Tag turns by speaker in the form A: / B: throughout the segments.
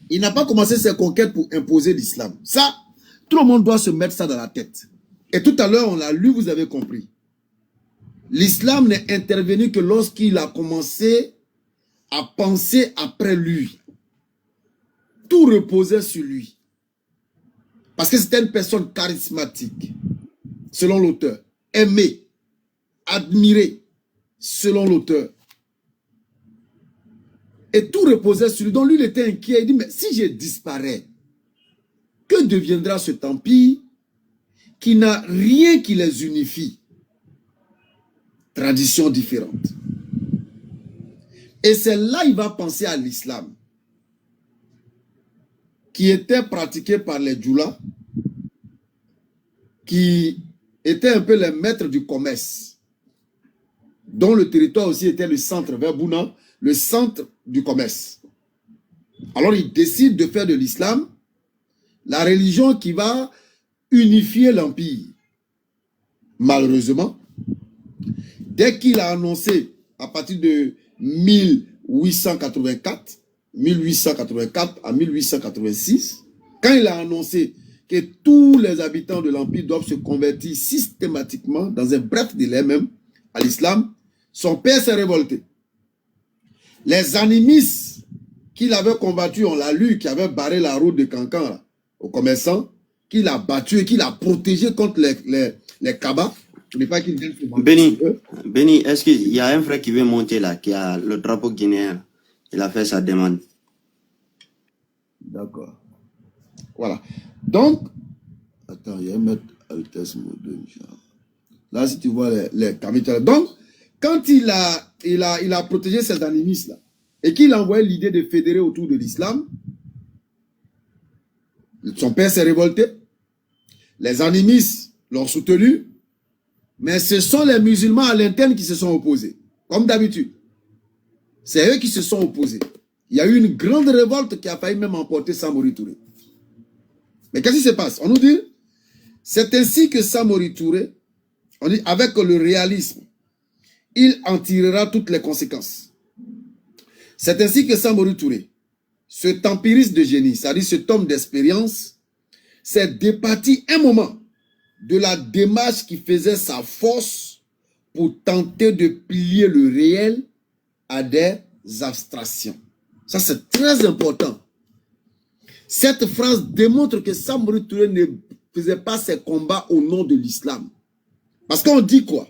A: Il n'a pas commencé ses conquêtes pour imposer l'islam. Ça, tout le monde doit se mettre ça dans la tête. Et tout à l'heure, on l'a lu, vous avez compris. L'islam n'est intervenu que lorsqu'il a commencé à penser après lui. Tout reposait sur lui. Parce que c'était une personne charismatique, selon l'auteur. Aimée, admirée, selon l'auteur. Et tout reposait sur lui. Donc lui, il était inquiet. Il dit, mais si je disparais, que deviendra cet empire qui n'a rien qui les unifie? Traditions différentes. Et c'est là qu'il va penser à l'islam, qui était pratiqué par les djoulas, qui étaient un peu les maîtres du commerce, dont le territoire aussi était le centre, vers Bouna, le centre du commerce. Alors il décide de faire de l'islam la religion qui va unifier l'empire. Malheureusement, dès qu'il a annoncé à partir de 1884 à 1886, quand il a annoncé que tous les habitants de l'empire doivent se convertir systématiquement, dans un bref délai même, à l'islam, son père s'est révolté. Les animistes qu'il avait combattus, on l'a lu, qui avaient barré la route de Cancan aux commerçants, qu'il a battu et qu'il a protégé contre les cabas. Je ne pas qu'ils viennent se
B: Béni, est-ce qu'il y a un frère qui veut monter là, qui a le drapeau guinéen? Il a fait sa demande.
A: D'accord. Voilà. Donc, attends, il y a un mètre à vitesse moderne. Là, si tu vois les caméras. Donc, quand il a protégé ces animistes-là, et qu'il a envoyé l'idée de fédérer autour de l'islam, son père s'est révolté. Les animistes l'ont soutenu, mais ce sont les musulmans à l'interne qui se sont opposés, comme d'habitude. C'est eux qui se sont opposés. Il y a eu une grande révolte qui a failli même emporter Samori Touré. Mais qu'est-ce qui se passe? On nous dit, c'est ainsi que Samori Touré, on dit, avec le réalisme, il en tirera toutes les conséquences. C'est ainsi que Samori Touré, cet empiriste de génie, c'est-à-dire cet homme d'expérience, s'est départi un moment de la démarche qui faisait sa force pour tenter de plier le réel à des abstractions. Ça, c'est très important. Cette phrase démontre que Samori Touré ne faisait pas ses combats au nom de l'islam. Parce qu'on dit quoi?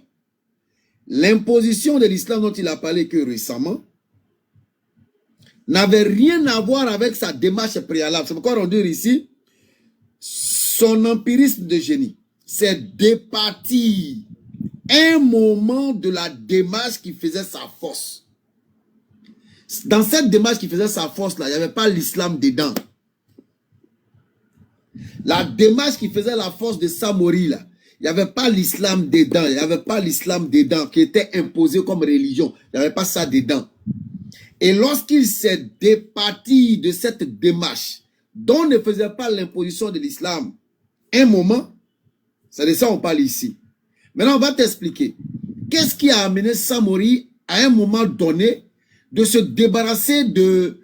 A: L'imposition de l'islam dont il a parlé que récemment n'avait rien à voir avec sa démarche préalable. C'est pourquoi on dit ici, son empirisme de génie s'est départi un moment de la démarche qui faisait sa force. Dans cette démarche qui faisait sa force, là, il n'y avait pas l'islam dedans. La démarche qui faisait la force de Samori, là, il n'y avait pas l'islam dedans. Il n'y avait pas l'islam dedans qui était imposé comme religion. Il n'y avait pas ça dedans. Et lorsqu'il s'est départi de cette démarche, dont ne faisait pas l'imposition de l'islam, un moment, c'est de ça qu'on parle ici. Maintenant, on va t'expliquer. Qu'est-ce qui a amené Samori, à un moment donné, de se débarrasser de,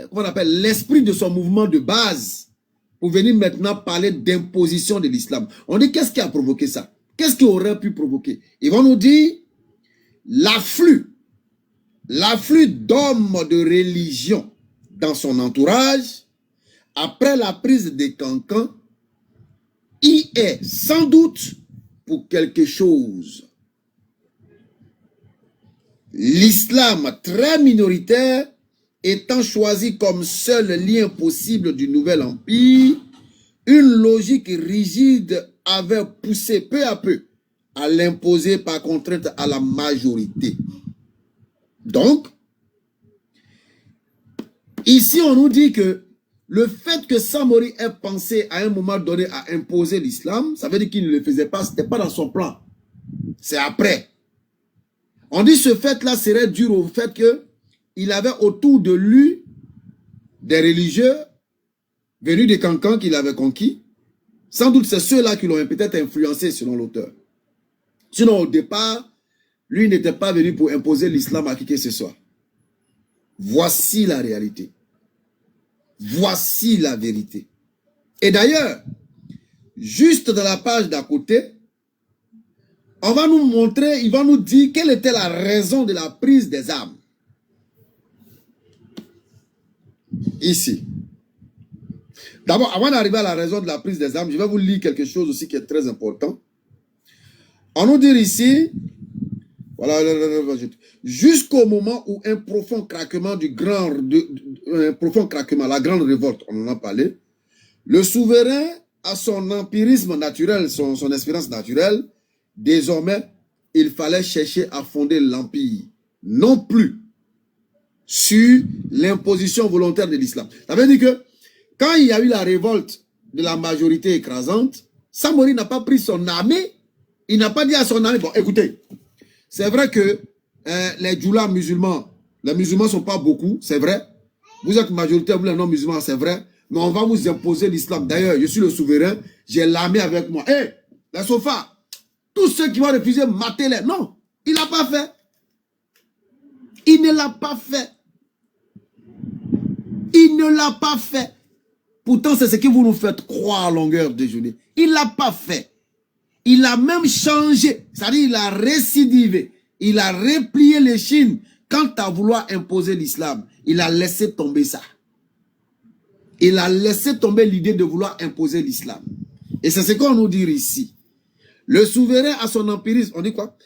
A: comment on appelle, l'esprit de son mouvement de base, pour venir maintenant parler d'imposition de l'islam. On dit, qu'est-ce qui a provoqué ça? Qu'est-ce qui aurait pu provoquer? Ils vont nous dire, l'afflux d'hommes de religion dans son entourage, après la prise de Cancan, y est sans doute pour quelque chose. L'islam très minoritaire étant choisi comme seul lien possible du nouvel empire, une logique rigide avait poussé peu à peu à l'imposer par contrainte à la majorité. Donc, ici on nous dit que le fait que Samori ait pensé à un moment donné à imposer l'islam, ça veut dire qu'il ne le faisait pas, ce n'était pas dans son plan. C'est après. On dit que ce fait-là serait dû au fait qu'il avait autour de lui des religieux venus de Cancan qu'il avait conquis. Sans doute c'est ceux-là qui l'ont peut-être influencé selon l'auteur. Sinon au départ, lui n'était pas venu pour imposer l'islam à qui que ce soit. Voici la réalité. Voici la vérité. Et d'ailleurs, juste dans la page d'à côté, on va nous montrer, il va nous dire quelle était la raison de la prise des armes. Ici. D'abord, avant d'arriver à la raison de la prise des armes, je vais vous lire quelque chose aussi qui est très important. On nous dit ici, voilà, jusqu'au moment où un profond craquement, la grande révolte, on en a parlé, le souverain a son empirisme naturel, son expérience naturelle. Désormais, il fallait chercher à fonder l'empire, non plus sur l'imposition volontaire de l'islam. Ça veut dire que quand il y a eu la révolte de la majorité écrasante, Samori n'a pas pris son armée, il n'a pas dit à son armée, bon écoutez, c'est vrai que les djoulas musulmans, les musulmans ne sont pas beaucoup, c'est vrai, vous êtes majoritaire, vous les non-musulmans, c'est vrai, mais on va vous imposer l'islam. D'ailleurs, je suis le souverain, j'ai l'armée avec moi. Hé, les sofas, tous ceux qui vont refuser, matez-les. Non, il n'a pas fait. Il ne l'a pas fait. Il ne l'a pas fait. Pourtant, c'est ce que vous nous faites croire à longueur de journée. Il ne l'a pas fait. Il a même changé. C'est-à-dire, il a récidivé. Il a replié les Chines. Quant à vouloir imposer l'islam, il a laissé tomber ça. Il a laissé tomber l'idée de vouloir imposer l'islam. Et c'est ce qu'on nous dit ici. Le souverain a son empirisme, on dit quoi?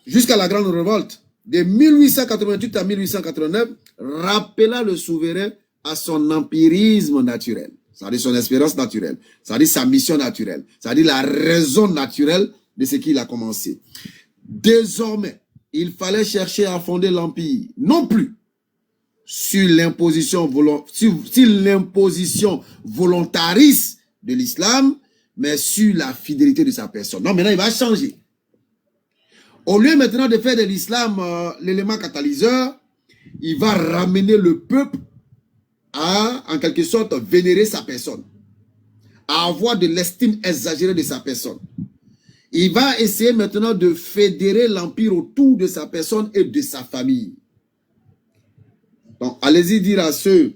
A: Jusqu'à la grande révolte, de 1888 à 1889, rappela le souverain à son empirisme naturel. C'est-à-dire son expérience naturelle. C'est-à-dire sa mission naturelle. C'est-à-dire la raison naturelle de ce qu'il a commencé. Désormais, il fallait chercher à fonder l'empire, non plus sur l'imposition volontariste de l'islam, mais sur la fidélité de sa personne. Non, maintenant, il va changer. Au lieu maintenant de faire de l'islam l'élément catalyseur, il va ramener le peuple à, en quelque sorte, vénérer sa personne, à avoir de l'estime exagérée de sa personne. Il va essayer maintenant de fédérer l'empire autour de sa personne et de sa famille. Donc, allez-y dire à ceux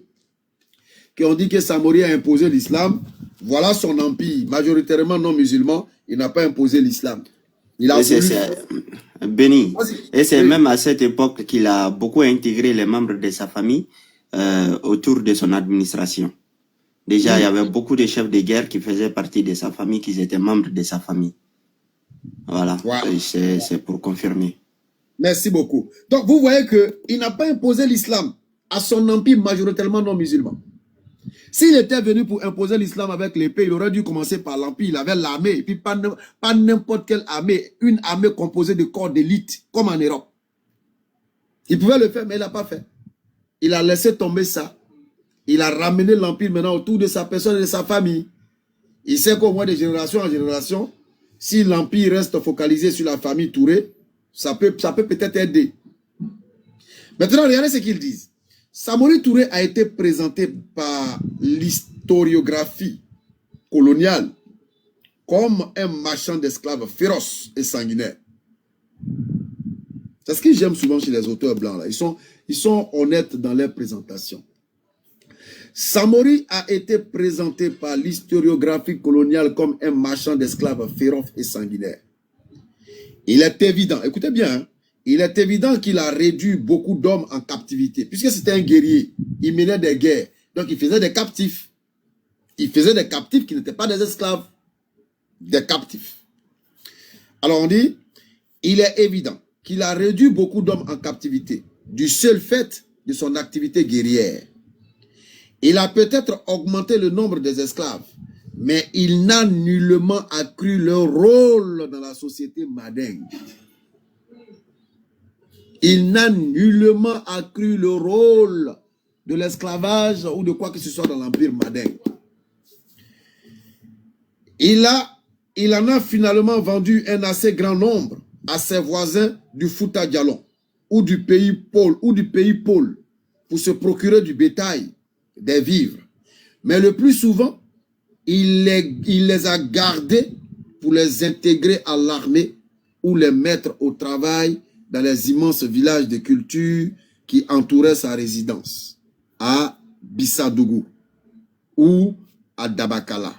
A: qui ont dit que Samori a imposé l'islam, voilà son empire, majoritairement non musulman, il n'a pas imposé l'islam. Il a
B: Béni. Et c'est même à cette époque qu'il a beaucoup intégré les membres de sa famille autour de son administration. Déjà, il y avait beaucoup de chefs de guerre qui faisaient partie de sa famille, qui étaient membres de sa famille. Voilà, c'est pour confirmer.
A: Merci beaucoup. Donc, vous voyez qu'il n'a pas imposé l'islam à son empire majoritairement non musulman. S'il était venu pour imposer l'islam avec l'épée, il aurait dû commencer par l'empire. Il avait l'armée, et puis pas n'importe quelle armée, une armée composée de corps d'élite, comme en Europe. Il pouvait le faire, mais il n'a pas fait. Il a laissé tomber ça. Il a ramené l'empire maintenant autour de sa personne et de sa famille. Il sait qu'au moins de génération en génération, si l'empire reste focalisé sur la famille Touré, ça peut peut-être aider. Maintenant, regardez ce qu'ils disent. Samori Touré a été présenté par l'historiographie coloniale comme un marchand d'esclaves féroce et sanguinaire. C'est ce que j'aime souvent chez les auteurs blancs, là. Ils sont honnêtes dans leur présentation. Samori a été présenté par l'historiographie coloniale comme un marchand d'esclaves féroce et sanguinaire. Il est évident, écoutez bien, hein, il est évident qu'il a réduit beaucoup d'hommes en captivité, puisque c'était un guerrier, il menait des guerres, donc il faisait des captifs. Il faisait des captifs qui n'étaient pas des esclaves, des captifs. Alors on dit, il est évident qu'il a réduit beaucoup d'hommes en captivité, du seul fait de son activité guerrière. Il a peut-être augmenté le nombre des esclaves, mais il n'a nullement accru leur rôle dans la société madingue. Il n'a nullement accru le rôle de l'esclavage ou de quoi que ce soit dans l'empire madingue. Il en a finalement vendu un assez grand nombre à ses voisins du Fouta Djallon ou du pays Paul pour se procurer du bétail, des vivres. Mais le plus souvent, il les a gardés pour les intégrer à l'armée ou les mettre au travail dans les immenses villages de culture qui entouraient sa résidence à Bissadougou. ou à Dabakala.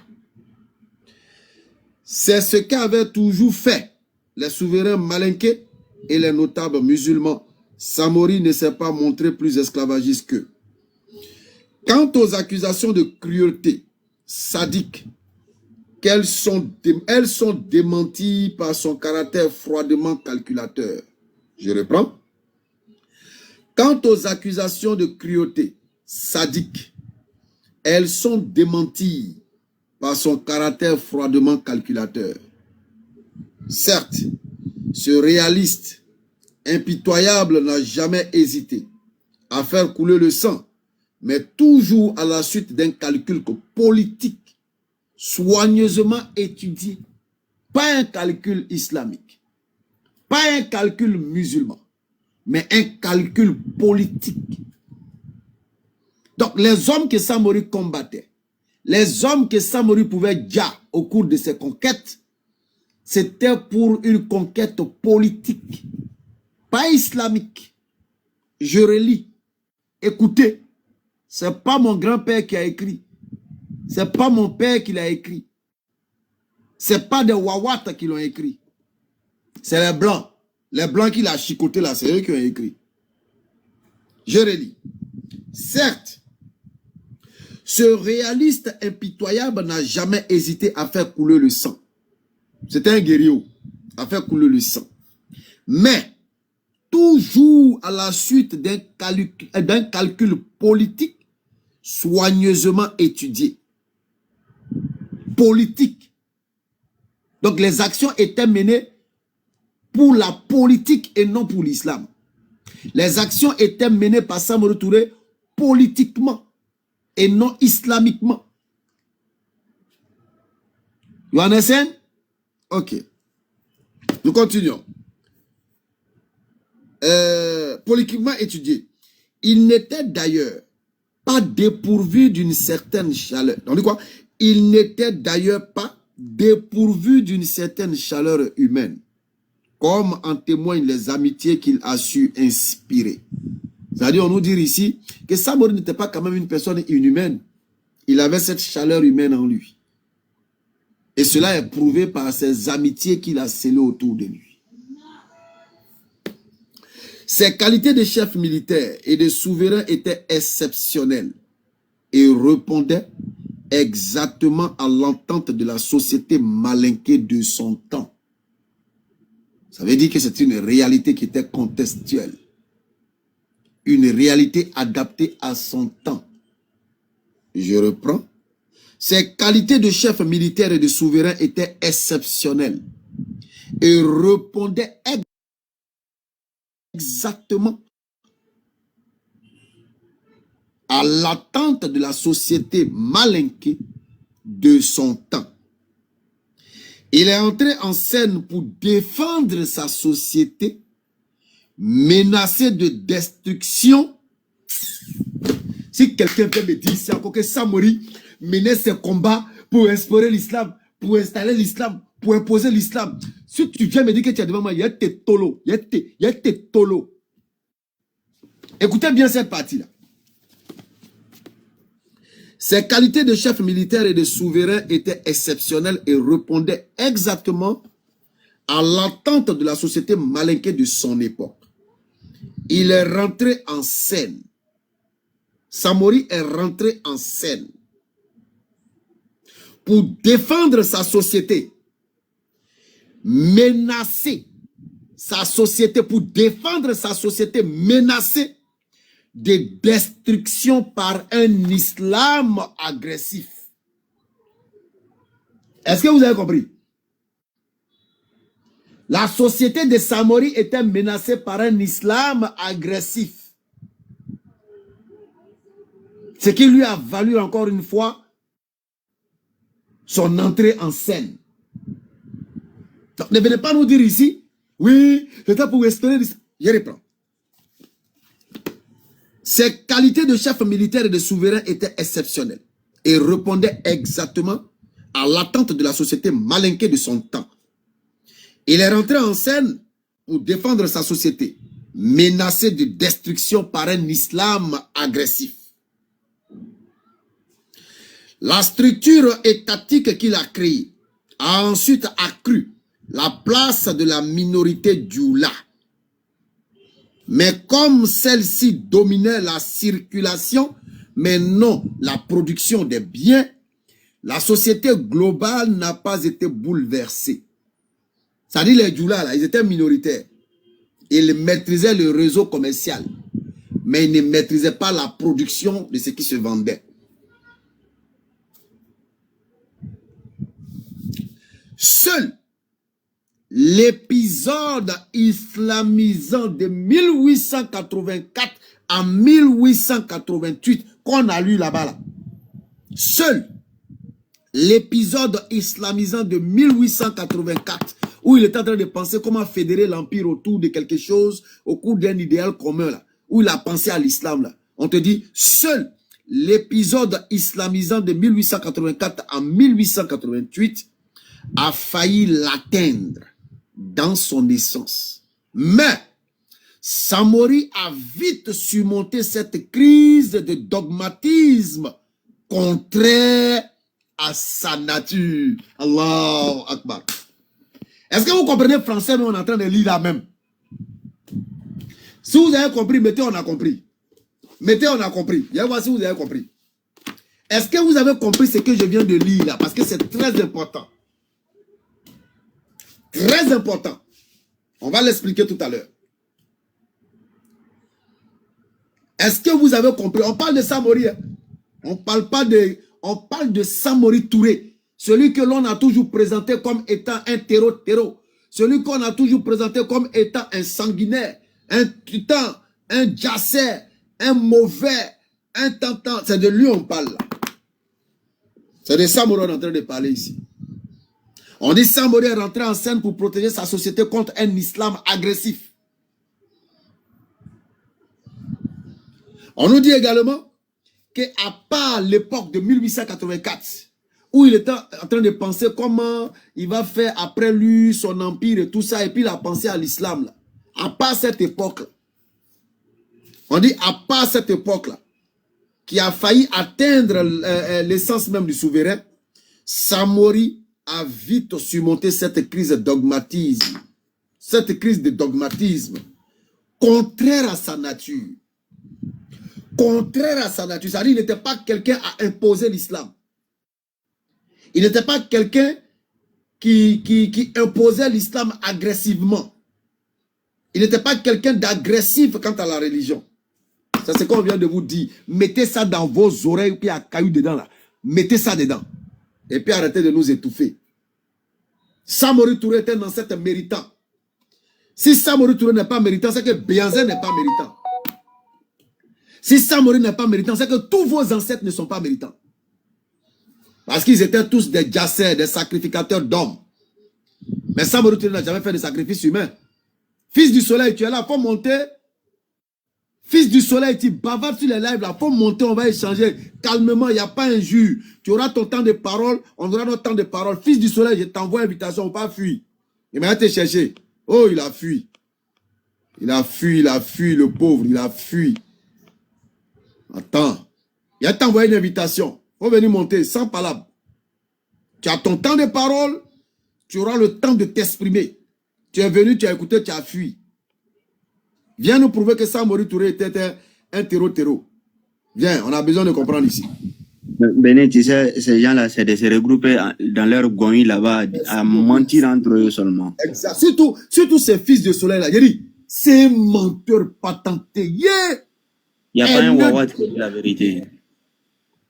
A: C'est ce qu'avaient toujours fait les souverains malinqués et les notables musulmans. Samori ne s'est pas montré plus esclavagiste qu'eux. Quant aux accusations de cruauté sadique, elles sont démenties par son caractère froidement calculateur. Je reprends. Quant aux accusations de cruauté sadique, elles sont démenties par son caractère froidement calculateur. Certes, ce réaliste impitoyable n'a jamais hésité à faire couler le sang, mais toujours à la suite d'un calcul politique soigneusement étudié. Pas un calcul islamique, pas un calcul musulman, mais un calcul politique. Donc les hommes que Samori combattait, les hommes que Samori pouvait dire au cours de ses conquêtes, c'était pour une conquête politique, pas islamique. Je relis. Écoutez, c'est pas mon grand-père qui a écrit. C'est pas mon père qui l'a écrit. C'est pas des Wawata qui l'ont écrit. C'est les Blancs. Les Blancs qui l'ont chicoté là, c'est eux qui ont écrit. Je relis. Certes, ce réaliste impitoyable n'a jamais hésité à faire couler le sang. C'était un guerrier à faire couler le sang. Mais, toujours à la suite d'un calcul politique soigneusement étudié. Politique. Donc les actions étaient menées pour la politique et non pour l'islam. Les actions étaient menées par Samori Touré politiquement et non islamiquement. You understand? Ok. Nous continuons. Politiquement étudié. Il n'était d'ailleurs pas dépourvu d'une certaine chaleur. On dit quoi? Il n'était d'ailleurs pas dépourvu d'une certaine chaleur humaine, comme en témoignent les amitiés qu'il a su inspirer. C'est-à-dire, on nous dit ici que Samori n'était pas quand même une personne inhumaine. Il avait cette chaleur humaine en lui. Et cela est prouvé par ses amitiés qu'il a scellées autour de lui. Ses qualités de chef militaire et de souverain étaient exceptionnelles et répondaient exactement à l'entente de la société malinquée de son temps. Ça veut dire que c'est une réalité qui était contextuelle. Une réalité adaptée à son temps. Je reprends. Ses qualités de chef militaire et de souverain étaient exceptionnelles et répondaient exactement à l'attente de la société malinquée de son temps. Il est entré en scène pour défendre sa société menacée de destruction. Si quelqu'un peut me dire, c'est encore que Samori menait ses combats pour instaurer l'islam, pour installer l'islam, pour imposer l'islam. Si tu viens me dire que tu es devant moi, il y a tes tolos, il y a tes tolos. Écoutez bien cette partie-là. Ses qualités de chef militaire et de souverain étaient exceptionnelles et répondaient exactement à l'attente de la société malinquée de son époque. Il est rentré en scène. Samori est rentré en scène pour défendre sa société, menacer sa société, pour défendre sa société menacée de destruction par un islam agressif. Est-ce que vous avez compris? La société de Samori était menacée par un islam agressif. Ce qui lui a valu encore une fois son entrée en scène. Donc, ne venez pas nous dire ici, oui, c'était pour espérer. Je reprends. Ses qualités de chef militaire et de souverain étaient exceptionnelles et répondaient exactement à l'attente de la société malinquée de son temps. Il est rentré en scène pour défendre sa société, menacée de destruction par un islam agressif. La structure étatique qu'il a créée a ensuite accru la place de la minorité djoula. Mais comme celle-ci dominait la circulation, mais non la production des biens, la société globale n'a pas été bouleversée. C'est-à-dire les djoulas, là, ils étaient minoritaires. Ils maîtrisaient le réseau commercial, mais ils ne maîtrisaient pas la production de ce qui se vendait. Seul l'épisode islamisant de 1884 à 1888 qu'on a lu là-bas, là. Seul l'épisode islamisant de 1884 où il était en train de penser comment fédérer l'empire autour de quelque chose, au cours d'un idéal commun, là, où il a pensé à l'islam, là. On te dit, seul l'épisode islamisant de 1884 à 1888 a failli l'atteindre dans son essence. Mais Samori a vite surmonté cette crise de dogmatisme contraire à sa nature. Allahu Akbar. Est-ce que vous comprenez français, mais on est en train de lire là même? Si vous avez compris, mettez on a compris. Mettez on a compris. Viens voir si vous avez compris. Est-ce que vous avez compris ce que je viens de lire là? Parce que c'est très important. Très important. On va l'expliquer tout à l'heure. Est-ce que vous avez compris? On parle de Samori. Hein? On parle de Samori Touré. Celui que l'on a toujours présenté comme étant un terreau. Celui qu'on a toujours présenté comme étant un sanguinaire, un titan, un djasser, un mauvais, un tentant. C'est de lui on parle là. C'est de Samori qu'on est en train de parler ici. On dit Samori est rentré en scène pour protéger sa société contre un islam agressif. On nous dit également qu'à part l'époque de 1884, où il était en train de penser comment il va faire après lui, son empire et tout ça, et puis il a pensé à l'islam. À part cette époque-là, on dit à part cette époque-là, qui a failli atteindre l'essence même du souverain, Samori a vite surmonté cette crise de dogmatisme. Cette crise de dogmatisme contraire à sa nature. Contraire à sa nature. C'est-à-dire qu'il n'était pas quelqu'un à imposer l'islam. Il n'était pas quelqu'un qui imposait l'islam agressivement. Il n'était pas quelqu'un d'agressif quant à la religion. C'est ce qu'on vient de vous dire. Mettez ça dans vos oreilles, puis à caillou dedans là. Mettez ça dedans. Et puis arrêtez de nous étouffer. Samori Touré était dans cette méritant. Si Samori Touré n'est pas méritant, c'est que Béanzin n'est pas méritant. Si Samori n'est pas méritant, c'est que tous vos ancêtres ne sont pas méritants. Parce qu'ils étaient tous des djassers, des sacrificateurs d'hommes. Mais Samori Touré n'a jamais fait de sacrifice humain. Fils du soleil, tu es là, il faut monter. Fils du soleil, tu bavardes sur les lives là, il faut monter, on va échanger calmement, il n'y a pas un jus. Tu auras ton temps de parole, on aura notre temps de parole. Fils du soleil, je t'envoie invitation, on va fuir. Il m'a été chercher. Oh, il a fui. Il a fui, le pauvre, il a fui. Attends. Il a t'envoyé une invitation. Il faut venir monter, sans palabre. Tu as ton temps de parole, tu auras le temps de t'exprimer. Tu es venu, tu as écouté, tu as fui. Viens nous prouver que Samori Touré était un terreau. Viens, on a besoin de comprendre ici.
B: Béné, tu sais, ces gens-là, c'est de se regrouper dans leur goï là-bas, à mentir entre eux seulement.
A: Exact. Surtout ces fils de soleil là. J'ai dit, c'est menteur patenté. Yeah.
B: Il n'y a pas un Wawat qui dit la vérité.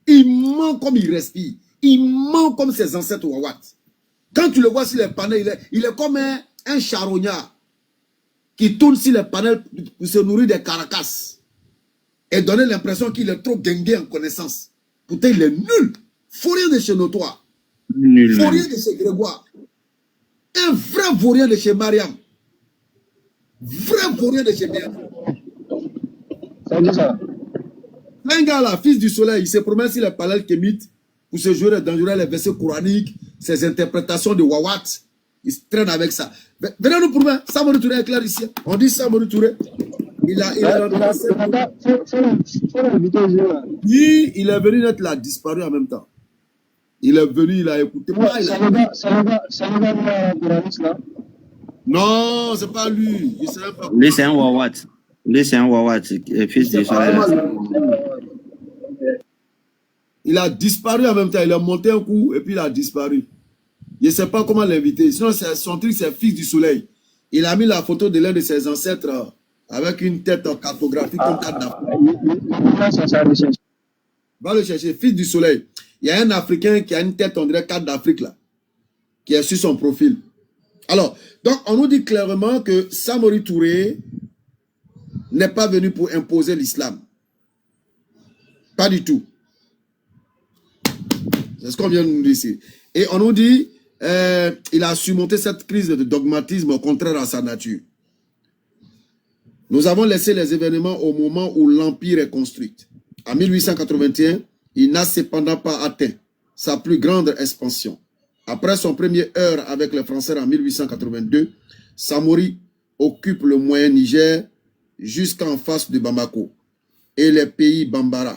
A: Il ment comme il respire. Il ment comme ses ancêtres Wawat. Quand tu le vois sur les panels, il est comme un charognard qui tourne sur les panels pour se nourrir des caracas et donner l'impression qu'il est trop guingué en connaissance. Pourtant, il est nul. Vaurien de chez Notoire. Vaurien de chez Grégoire. Un vrai vaurien de chez Mariam. Vrai vaurien de chez Mariam.
C: Ça dit ça.
A: Un gars là, fils du soleil, il se promène sur les panels kémites pour se jouer dans les versets coraniques, ses interprétations de Wawat. Il se traîne avec ça. Venez nous prouver. Samori Touré est clair ici. On dit Samori Touré. Il est venu d'être là, disparu en même temps. Il est venu, il a écouté.
C: Ouais, c'est le gars de là.
A: Non, c'est pas lui. Il savait pas.
B: Lui, c'est un Wawat. Lui, c'est un Wawat, fils du soleil.
A: Il a disparu en même temps. Il a monté un coup et puis il a disparu. Je ne sais pas comment l'inviter. Sinon, son truc, c'est fils du soleil. Il a mis la photo de l'un de ses ancêtres avec une tête cartographique comme carte d'Afrique. Va le chercher, fils du soleil. Il y a un Africain qui a une tête, on dirait carte d'Afrique là, qui est sur son profil. Alors, donc on nous dit clairement que Samori Touré n'est pas venu pour imposer l'islam. Pas du tout. C'est ce qu'on vient de nous dire ici. Et on nous dit, il a surmonté cette crise de dogmatisme contraire à sa nature. Nous avons laissé les événements au moment où l'Empire est construit. En 1881, il n'a cependant pas atteint sa plus grande expansion. Après son premier heurt avec les Français en 1882, Samori occupe le moyen Niger jusqu'en face de Bamako et les pays Bambara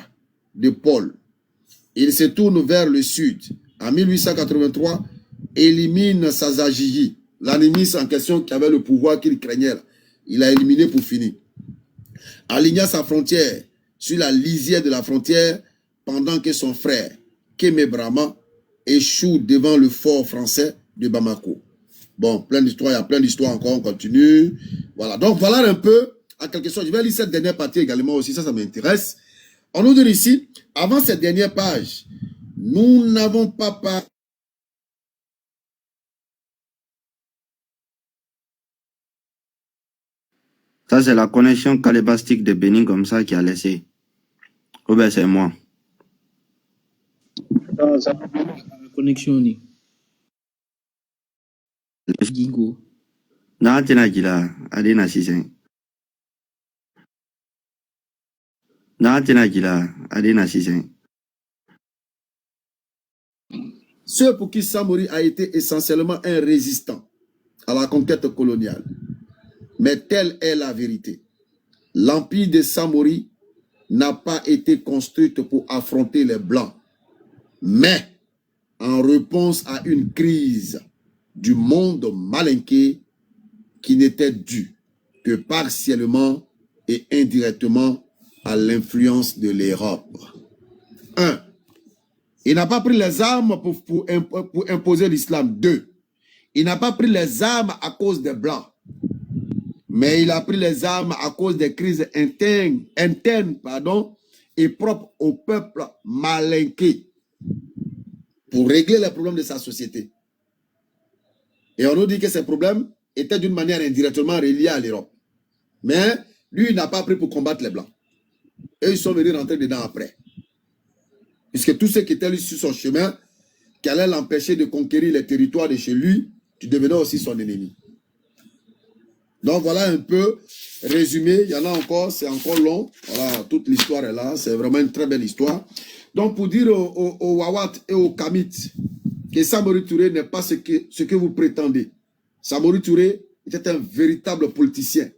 A: de Paul. Il se tourne vers le sud. En 1883, élimine Sazagigi, l'animis en question qui avait le pouvoir qu'il craignait. Il a éliminé pour finir. Aligna sa frontière sur la lisière de la frontière pendant que son frère, Kémé Brahma, échoue devant le fort français de Bamako. Bon, plein d'histoires, il y a plein d'histoires encore, on continue. Voilà, donc voilà un peu, à quelque chose. Je vais lire cette dernière partie également aussi, ça m'intéresse. On nous dit ici, avant cette dernière page, nous n'avons pas
B: Ça, c'est la connexion calébastique de Bénin comme ça qui a laissé. Oh ben, c'est moi.
C: Non, ça
D: connexion ni. Gigo.
B: Na tina gila, adina sisen. Na tina gila, adina sisen.
A: Ceux pour qui Samori a été essentiellement un résistant à la conquête coloniale. Mais telle est la vérité. L'empire de Samori n'a pas été construit pour affronter les Blancs, mais en réponse à une crise du monde malinqué qui n'était due que partiellement et indirectement à l'influence de l'Europe. 1. Il n'a pas pris les armes pour imposer l'islam. 2. Il n'a pas pris les armes à cause des Blancs, mais il a pris les armes à cause des crises internes et propres au peuple malinqué pour régler les problèmes de sa société. Et on nous dit que ces problèmes étaient d'une manière indirectement reliés à l'Europe. Mais lui, il n'a pas pris pour combattre les Blancs. Et ils sont venus rentrer dedans après. Puisque tous ceux qui étaient sur son chemin, qui allaient l'empêcher de conquérir les territoires de chez lui, tu devenais aussi son ennemi. Donc voilà un peu résumé. Il y en a encore, c'est encore long. Voilà, toute l'histoire est là. C'est vraiment une très belle histoire. Donc pour dire aux Wawat et aux Kamit que Samori Touré n'est pas ce que vous prétendez. Samori Touré était un véritable politicien.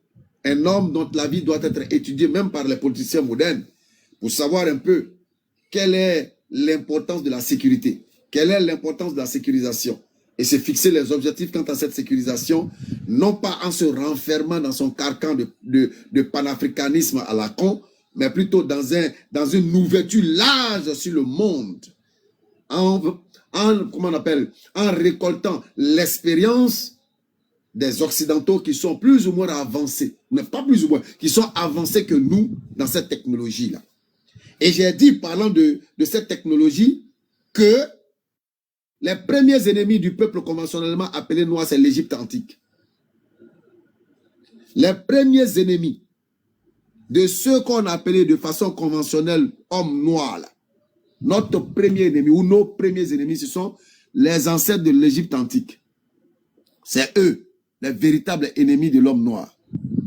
A: Un homme dont la vie doit être étudiée même par les politiciens modernes pour savoir un peu quelle est l'importance de la sécurité, quelle est l'importance de la sécurisation. Et se fixer les objectifs quant à cette sécurisation, non pas en se renfermant dans son carcan de panafricanisme à la con, mais plutôt dans une ouverture large sur le monde, en récoltant l'expérience des Occidentaux qui sont plus ou moins avancés, mais pas plus ou moins, qui sont avancés que nous dans cette technologie-là. Et j'ai dit, parlant de cette technologie, que les premiers ennemis du peuple conventionnellement appelé noir, c'est l'Égypte antique. Les premiers ennemis de ceux qu'on appelait de façon conventionnelle hommes noirs, là, notre premier ennemi ou nos premiers ennemis, ce sont les ancêtres de l'Égypte antique. C'est eux, les véritables ennemis de l'homme noir.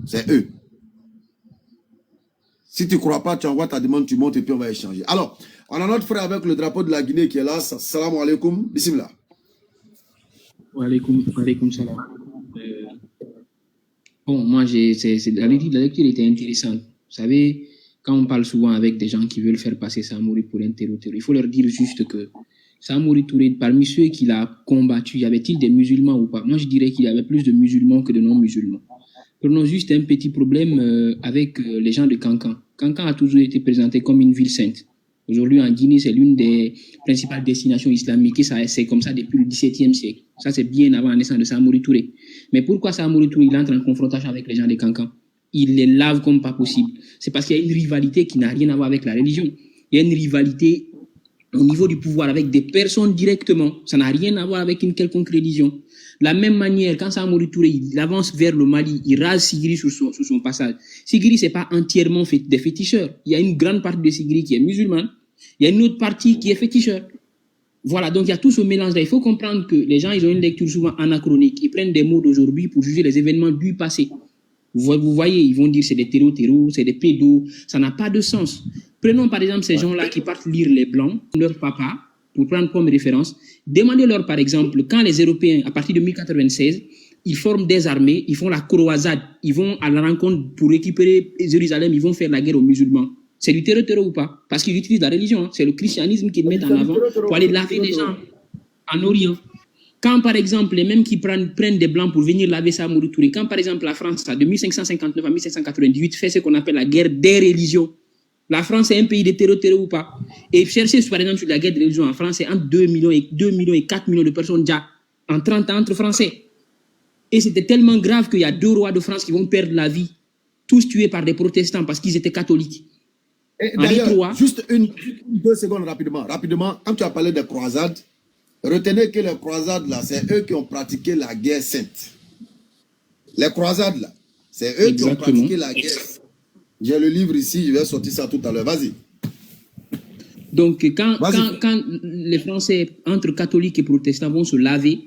A: C'est eux. Si tu ne crois pas, tu envoies ta demande, tu montes et puis on va échanger. Alors, on a notre frère avec le drapeau de la Guinée qui est là. Salam alaikum. Bismillah.
D: Wa alaikum salam. Bon, moi, la lecture était intéressante. Vous savez, quand on parle souvent avec des gens qui veulent faire passer Samori pour un terroriste, il faut leur dire juste que Samori Touré, parmi ceux qu'il a combattu, y avait-il des musulmans ou pas? Moi, je dirais qu'il y avait plus de musulmans que de non-musulmans. Prenons juste un petit problème avec les gens de Cancan. Cancan a toujours été présenté comme une ville sainte. Aujourd'hui, en Guinée, c'est l'une des principales destinations islamiques et ça, c'est comme ça depuis le XVIIe siècle. Ça, c'est bien avant la naissance de Samori Touré. Mais pourquoi Samori Touré il entre en confrontation avec les gens de Cancan? Il les lave comme pas possible. C'est parce qu'il y a une rivalité qui n'a rien à voir avec la religion. Il y a une rivalité au niveau du pouvoir avec des personnes directement. Ça n'a rien à voir avec une quelconque religion. De la même manière, quand Samori Touré il avance vers le Mali, il rase Sigiri sur son passage. Sigiri, c'est pas entièrement des féticheurs. Il y a une grande partie de Sigiri qui est musulmane. Il y a une autre partie qui est féticheur. Voilà, donc il y a tout ce mélange-là. Il faut comprendre que les gens, ils ont une lecture souvent anachronique. Ils prennent des mots d'aujourd'hui pour juger les événements du passé. Vous voyez, ils vont dire c'est des terreaux, c'est des pédos. Ça n'a pas de sens. Prenons par exemple ces gens-là qui partent lire les Blancs, leur papa, pour prendre comme référence. Demandez-leur par exemple, quand les Européens, à partir de 1096, ils forment des armées, ils font la croisade, ils vont à la rencontre pour récupérer Jérusalem, ils vont faire la guerre aux musulmans. C'est du terreau ou pas? Parce qu'ils utilisent la religion. C'est le christianisme qu'ils mettent en avant pour aller laver les gens en Orient. Quand, par exemple, les mêmes qui prennent des Blancs pour venir laver Samori Touré, quand, par exemple, la France, de 1559 à 1798, fait ce qu'on appelle la guerre des religions. La France est un pays de terreau ou pas? Et cherchez, par exemple, sur la guerre des religions en France, c'est entre 2 millions et 4 millions de personnes déjà en 30 ans entre Français. Et c'était tellement grave qu'il y a 2 rois de France qui vont perdre la vie, tous tués par des protestants parce qu'ils étaient catholiques.
A: D'ailleurs, juste 2 secondes rapidement. Quand tu as parlé des croisades, retenez que les croisades, là, c'est eux qui ont pratiqué la guerre sainte. Les croisades, là, c'est eux qui ont pratiqué la guerre. J'ai le livre ici, je vais sortir ça tout à l'heure. Vas-y.
D: Donc, quand les Français, entre catholiques et protestants, vont se laver,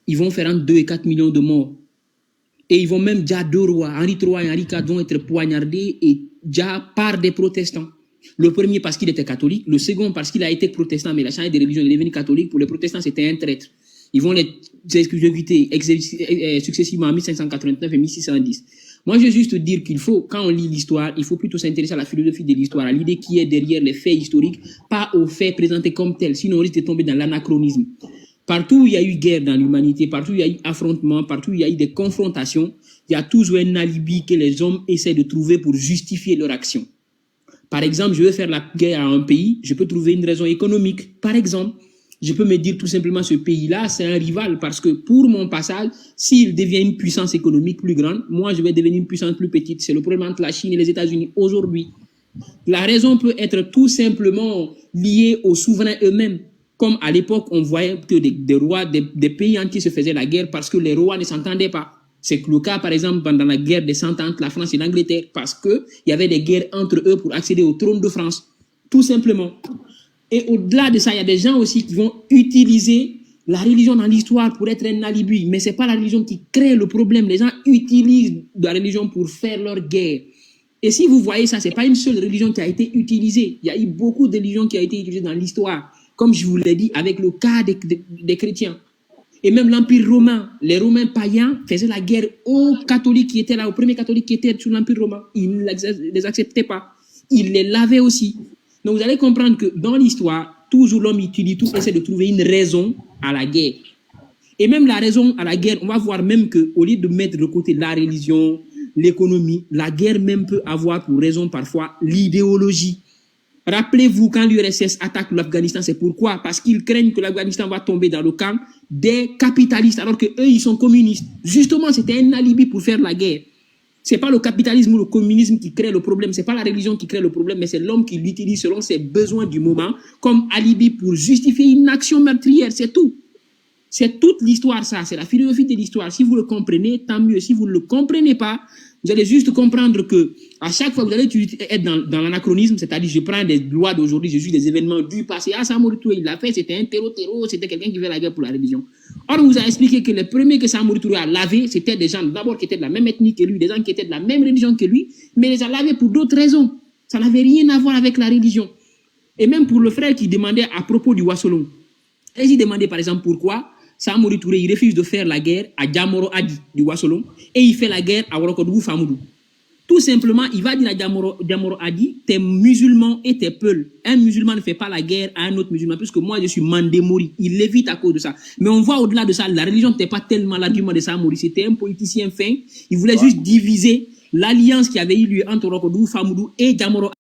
D: ils vont faire entre 2 et 4 millions de morts. Et ils vont même, déjà 2 rois, Henri III et Henri IV, vont être poignardés et déjà par des protestants. Le premier parce qu'il était catholique, le second parce qu'il a été protestant, mais il a changé de religion, il est devenu catholique. Pour les protestants, c'était un traître. Ils vont les exécuter successivement en 1589 et 1610. Moi, je veux juste dire qu'il faut, quand on lit l'histoire, il faut plutôt s'intéresser à la philosophie de l'histoire, à l'idée qui est derrière les faits historiques, pas aux faits présentés comme tels, sinon on risque de tomber dans l'anachronisme. Partout où il y a eu guerre dans l'humanité, partout où il y a eu affrontement, partout où il y a eu des confrontations, il y a toujours un alibi que les hommes essaient de trouver pour justifier leur action. Par exemple, je veux faire la guerre à un pays, je peux trouver une raison économique. Par exemple, je peux me dire tout simplement ce pays-là, c'est un rival parce que pour mon passage, s'il devient une puissance économique plus grande, moi je vais devenir une puissance plus petite. C'est le problème entre la Chine et les États-Unis aujourd'hui. La raison peut être tout simplement liée aux souverains eux-mêmes. Comme à l'époque, on voyait que des rois, des pays entiers se faisaient la guerre parce que les rois ne s'entendaient pas. C'est le cas, par exemple, pendant la guerre des 100 ans entre la France et l'Angleterre, parce qu'il y avait des guerres entre eux pour accéder au trône de France, tout simplement. Et au-delà de ça, il y a des gens aussi qui vont utiliser la religion dans l'histoire pour être un alibi, mais ce n'est pas la religion qui crée le problème. Les gens utilisent la religion pour faire leur guerre. Et si vous voyez ça, ce n'est pas une seule religion qui a été utilisée. Il y a eu beaucoup de religions qui ont été utilisées dans l'histoire, comme je vous l'ai dit, avec le cas des chrétiens. Et même l'Empire romain, les Romains païens faisaient la guerre aux catholiques qui étaient là, aux premiers catholiques qui étaient sous l'Empire romain. Ils ne les acceptaient pas. Ils les lavaient aussi. Donc vous allez comprendre que dans l'histoire, toujours l'homme utilise, tout essaie de trouver une raison à la guerre. Et même la raison à la guerre, on va voir même qu'au lieu de mettre de côté la religion, l'économie, la guerre même peut avoir pour raison parfois l'idéologie. Rappelez-vous, quand l'URSS attaque l'Afghanistan, c'est pourquoi? Parce qu'ils craignent que l'Afghanistan va tomber dans le camp des capitalistes, alors qu'eux, ils sont communistes. Justement, c'était un alibi pour faire la guerre. Ce n'est pas le capitalisme ou le communisme qui crée le problème, ce n'est pas la religion qui crée le problème, mais c'est l'homme qui l'utilise selon ses besoins du moment comme alibi pour justifier une action meurtrière, c'est tout. C'est toute l'histoire, ça, c'est la philosophie de l'histoire. Si vous le comprenez, tant mieux. Si vous ne le comprenez pas, vous allez juste comprendre que à chaque fois, vous allez être dans l'anachronisme, c'est-à-dire je prends des lois d'aujourd'hui, je suis des événements du passé. Ah, Samori Touré, il l'a fait, c'était un terreau, c'était quelqu'un qui fait la guerre pour la religion. Or, on vous a expliqué que les premiers que Samori Touré a lavés, c'était des gens d'abord qui étaient de la même ethnie que lui, des gens qui étaient de la même religion que lui, mais il les a lavés pour d'autres raisons. Ça n'avait rien à voir avec la religion. Et même pour le frère qui demandait à propos du Wassolon, il demandait par exemple pourquoi Samori Touré, il refuse de faire la guerre à Diamoro Adi du Wassolon et il fait la guerre à Worokodougou Famoudou. Tout simplement, il va dire à Diamoro Adi, t'es musulman et t'es peul. Un musulman ne fait pas la guerre à un autre musulman, puisque moi, je suis Mandemori. Il l'évite à cause de ça. Mais on voit au-delà de ça, la religion n'était pas tellement l'argument de Samori. C'était un politicien fin. Il voulait juste diviser l'alliance qui avait eu lieu entre Rokodou, Famoudou et Diamoro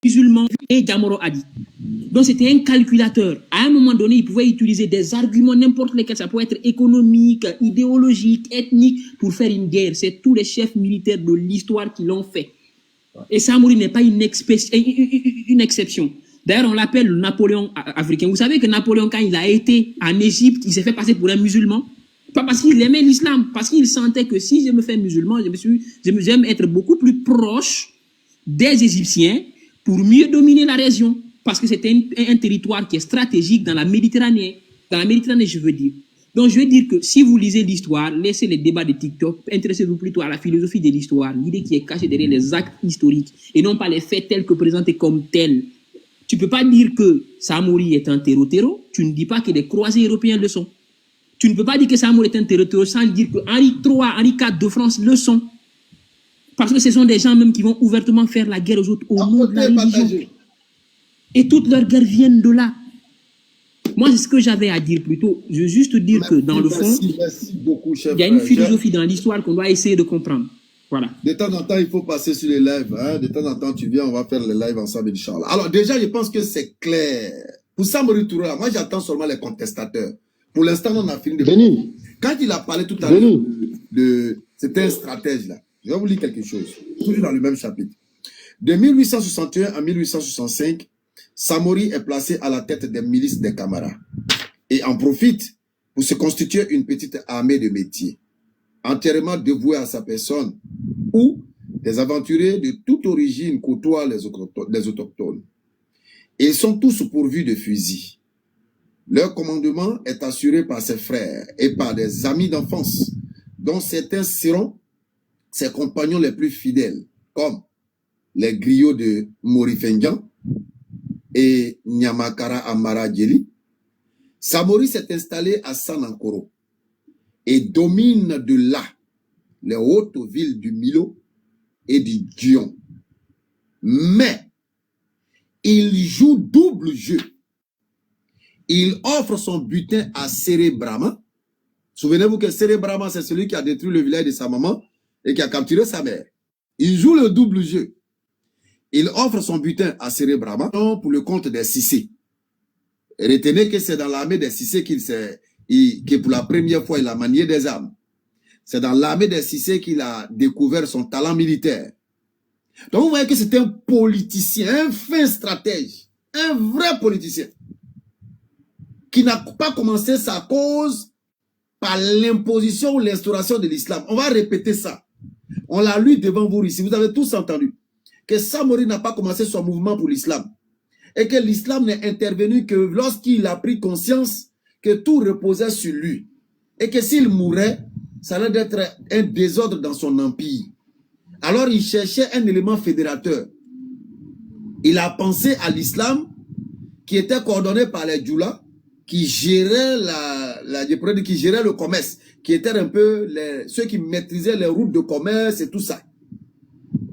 D: musulman et Diamoro Adi. Donc c'était un calculateur. À un moment donné, il pouvait utiliser des arguments, n'importe lesquels. Ça pouvait être économique, idéologique, ethnique, pour faire une guerre. C'est tous les chefs militaires de l'histoire qui l'ont fait. Et Samori n'est pas une exception. D'ailleurs, on l'appelle le Napoléon africain. Vous savez que Napoléon, quand il a été en Égypte, il s'est fait passer pour un musulman. Pas parce qu'il aimait l'islam, parce qu'il sentait que si je me fais musulman, j'aime être beaucoup plus proche des Égyptiens pour mieux dominer la région. Parce que c'est un territoire qui est stratégique dans la Méditerranée. Dans la Méditerranée, je veux dire. Donc, je veux dire que si vous lisez l'histoire, laissez les débats de TikTok, intéressez-vous plutôt à la philosophie de l'histoire, l'idée qui est cachée derrière les actes historiques, et non pas les faits tels que présentés comme tels. Tu ne peux pas dire que Samori est un terreau-terreau, tu ne dis pas que les croisés européens le sont. Tu ne peux pas dire que Samori est un terreau-terreau sans dire que Henri III, Henri IV de France le sont. Parce que ce sont des gens même qui vont ouvertement faire la guerre aux autres au nom de la religion. Et toutes leurs guerres viennent de là. Moi, c'est ce que j'avais à dire plutôt. Je veux juste dire que dans le fond,
A: merci beaucoup, chef,
D: il y a une philosophie dans l'histoire qu'on doit essayer de comprendre. Voilà.
A: De temps en temps, il faut passer sur les lives. Hein. De temps en temps, tu viens, on va faire les lives ensemble, Inch'Allah. Alors déjà, je pense que c'est clair. Pour Samori Touré, moi j'attends seulement les contestateurs. Pour l'instant, on a fini de...
C: Denis.
A: Quand il a parlé tout à l'heure c'était un stratège là. Je vais vous lire quelque chose. Toujours dans le même chapitre. De 1861 à 1865, Samori est placé à la tête des milices des Camara et en profite pour se constituer une petite armée de métiers, entièrement dévouée à sa personne, où des aventuriers de toute origine côtoient les autochtones. Et ils sont tous pourvus de fusils. Leur commandement est assuré par ses frères et par des amis d'enfance, dont certains seront ses compagnons les plus fidèles, comme les griots de Morifendian et Nyamakara Amara Djeli. Samori s'est installé à Sanankoro et domine de là les hautes villes du Milo et du Dion. Mais il joue double jeu. Il offre son butin à Séré Brahma. Souvenez-vous que Séré Brahma, c'est celui qui a détruit le village de sa maman et qui a capturé sa mère. Il joue le double jeu. Il offre son butin à Séré Brahma pour le compte des Cissé. Retenez que c'est dans l'armée des Cissé que pour la première fois il a manié des armes. C'est dans l'armée des Cissé qu'il a découvert son talent militaire. Donc vous voyez que c'est un politicien, un fin stratège, un vrai politicien, qui n'a pas commencé sa cause par l'imposition ou l'instauration de l'islam. On va répéter ça. On l'a lu devant vous ici. Vous avez tous entendu que Samori n'a pas commencé son mouvement pour l'islam. Et que l'islam n'est intervenu que lorsqu'il a pris conscience que tout reposait sur lui. Et que s'il mourait, ça allait être un désordre dans son empire. Alors il cherchait un élément fédérateur. Il a pensé à l'islam qui était coordonné par les djoulas, qui géraient qui géraient le commerce, qui étaient un peu ceux qui maîtrisaient les routes de commerce et tout ça.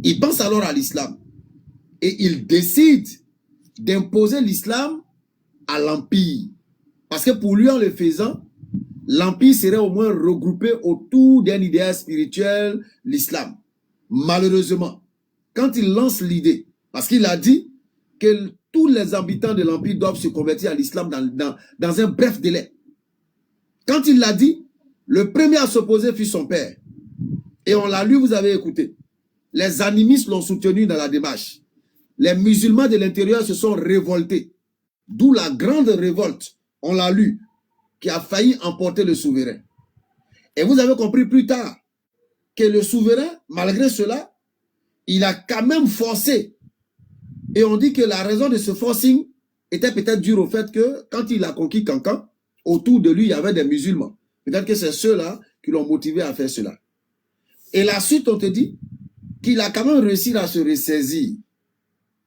A: Il pense alors à l'islam et il décide d'imposer l'islam à l'empire. Parce que pour lui, en le faisant, l'empire serait au moins regroupé autour d'un idéal spirituel, l'islam. Malheureusement, quand il lance l'idée, parce qu'il a dit que tous les habitants de l'empire doivent se convertir à l'islam dans un bref délai. Quand il l'a dit, le premier à s'opposer fut son père. Et on l'a lu, vous avez écouté. Les animistes l'ont soutenu dans la démarche. Les musulmans de l'intérieur se sont révoltés. D'où la grande révolte, on l'a lu, qui a failli emporter le souverain. Et vous avez compris plus tard que le souverain, malgré cela, il a quand même forcé. Et on dit que la raison de ce forcing était peut-être due au fait que quand il a conquis Cancan, autour de lui, il y avait des musulmans. Peut-être que c'est ceux-là qui l'ont motivé à faire cela. Et la suite, on te dit qu'il a quand même réussi à se ressaisir.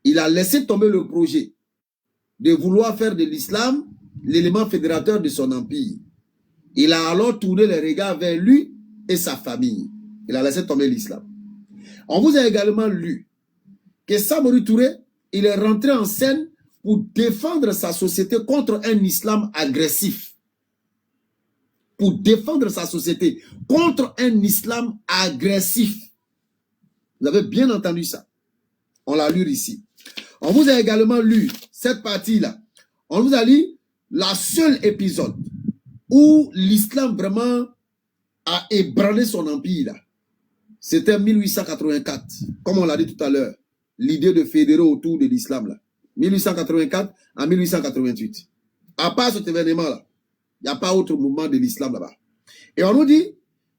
A: Il a laissé tomber le projet de vouloir faire de l'islam l'élément fédérateur de son empire. Il a alors tourné les regards vers lui et sa famille. Il a laissé tomber l'islam. On vous a également lu que Samori Touré, il est rentré en scène pour défendre sa société contre un islam agressif. Pour défendre sa société contre un islam agressif. Vous avez bien entendu ça. On l'a lu ici. On vous a également lu cette partie-là. On vous a lu la seule épisode où l'islam vraiment a ébranlé son empire. C'était 1884. Comme on l'a dit tout à l'heure. L'idée de fédérer autour de l'islam là. 1884 à 1888. À part cet événement-là, il n'y a pas autre mouvement de l'islam là-bas. Et on nous dit,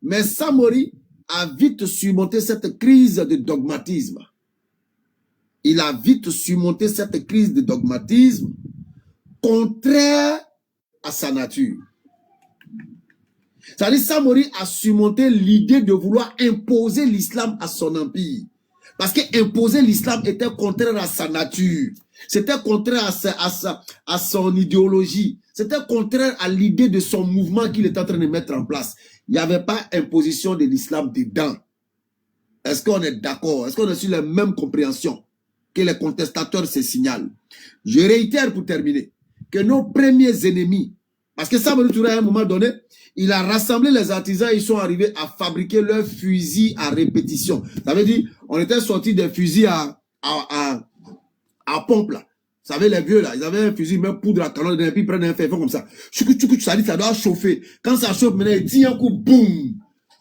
A: mais Samori a vite surmonté cette crise de dogmatisme. Il a vite surmonté cette crise de dogmatisme contraire à sa nature. C'est-à-dire Samori a surmonté l'idée de vouloir imposer l'islam à son empire. Parce que imposer l'islam était contraire à sa nature. C'était contraire à son idéologie. C'était contraire à l'idée de son mouvement qu'il était en train de mettre en place. Il n'y avait pas imposition de l'islam dedans. Est-ce qu'on est d'accord? Est-ce qu'on a sur la même compréhension que les contestateurs se signalent? Je réitère pour terminer que nos premiers ennemis, parce que Samori Touré à un moment donné, il a rassemblé les artisans, ils sont arrivés à fabriquer leurs fusils à répétition. Ça veut dire, on était sortis des fusils à pompe là. Vous savez, les vieux là, ils avaient un fusil, même poudre à canon, et puis ils prennent un fer comme ça. Ça dit, ça doit chauffer. Quand ça chauffe, maintenant, il tire un coup, boum.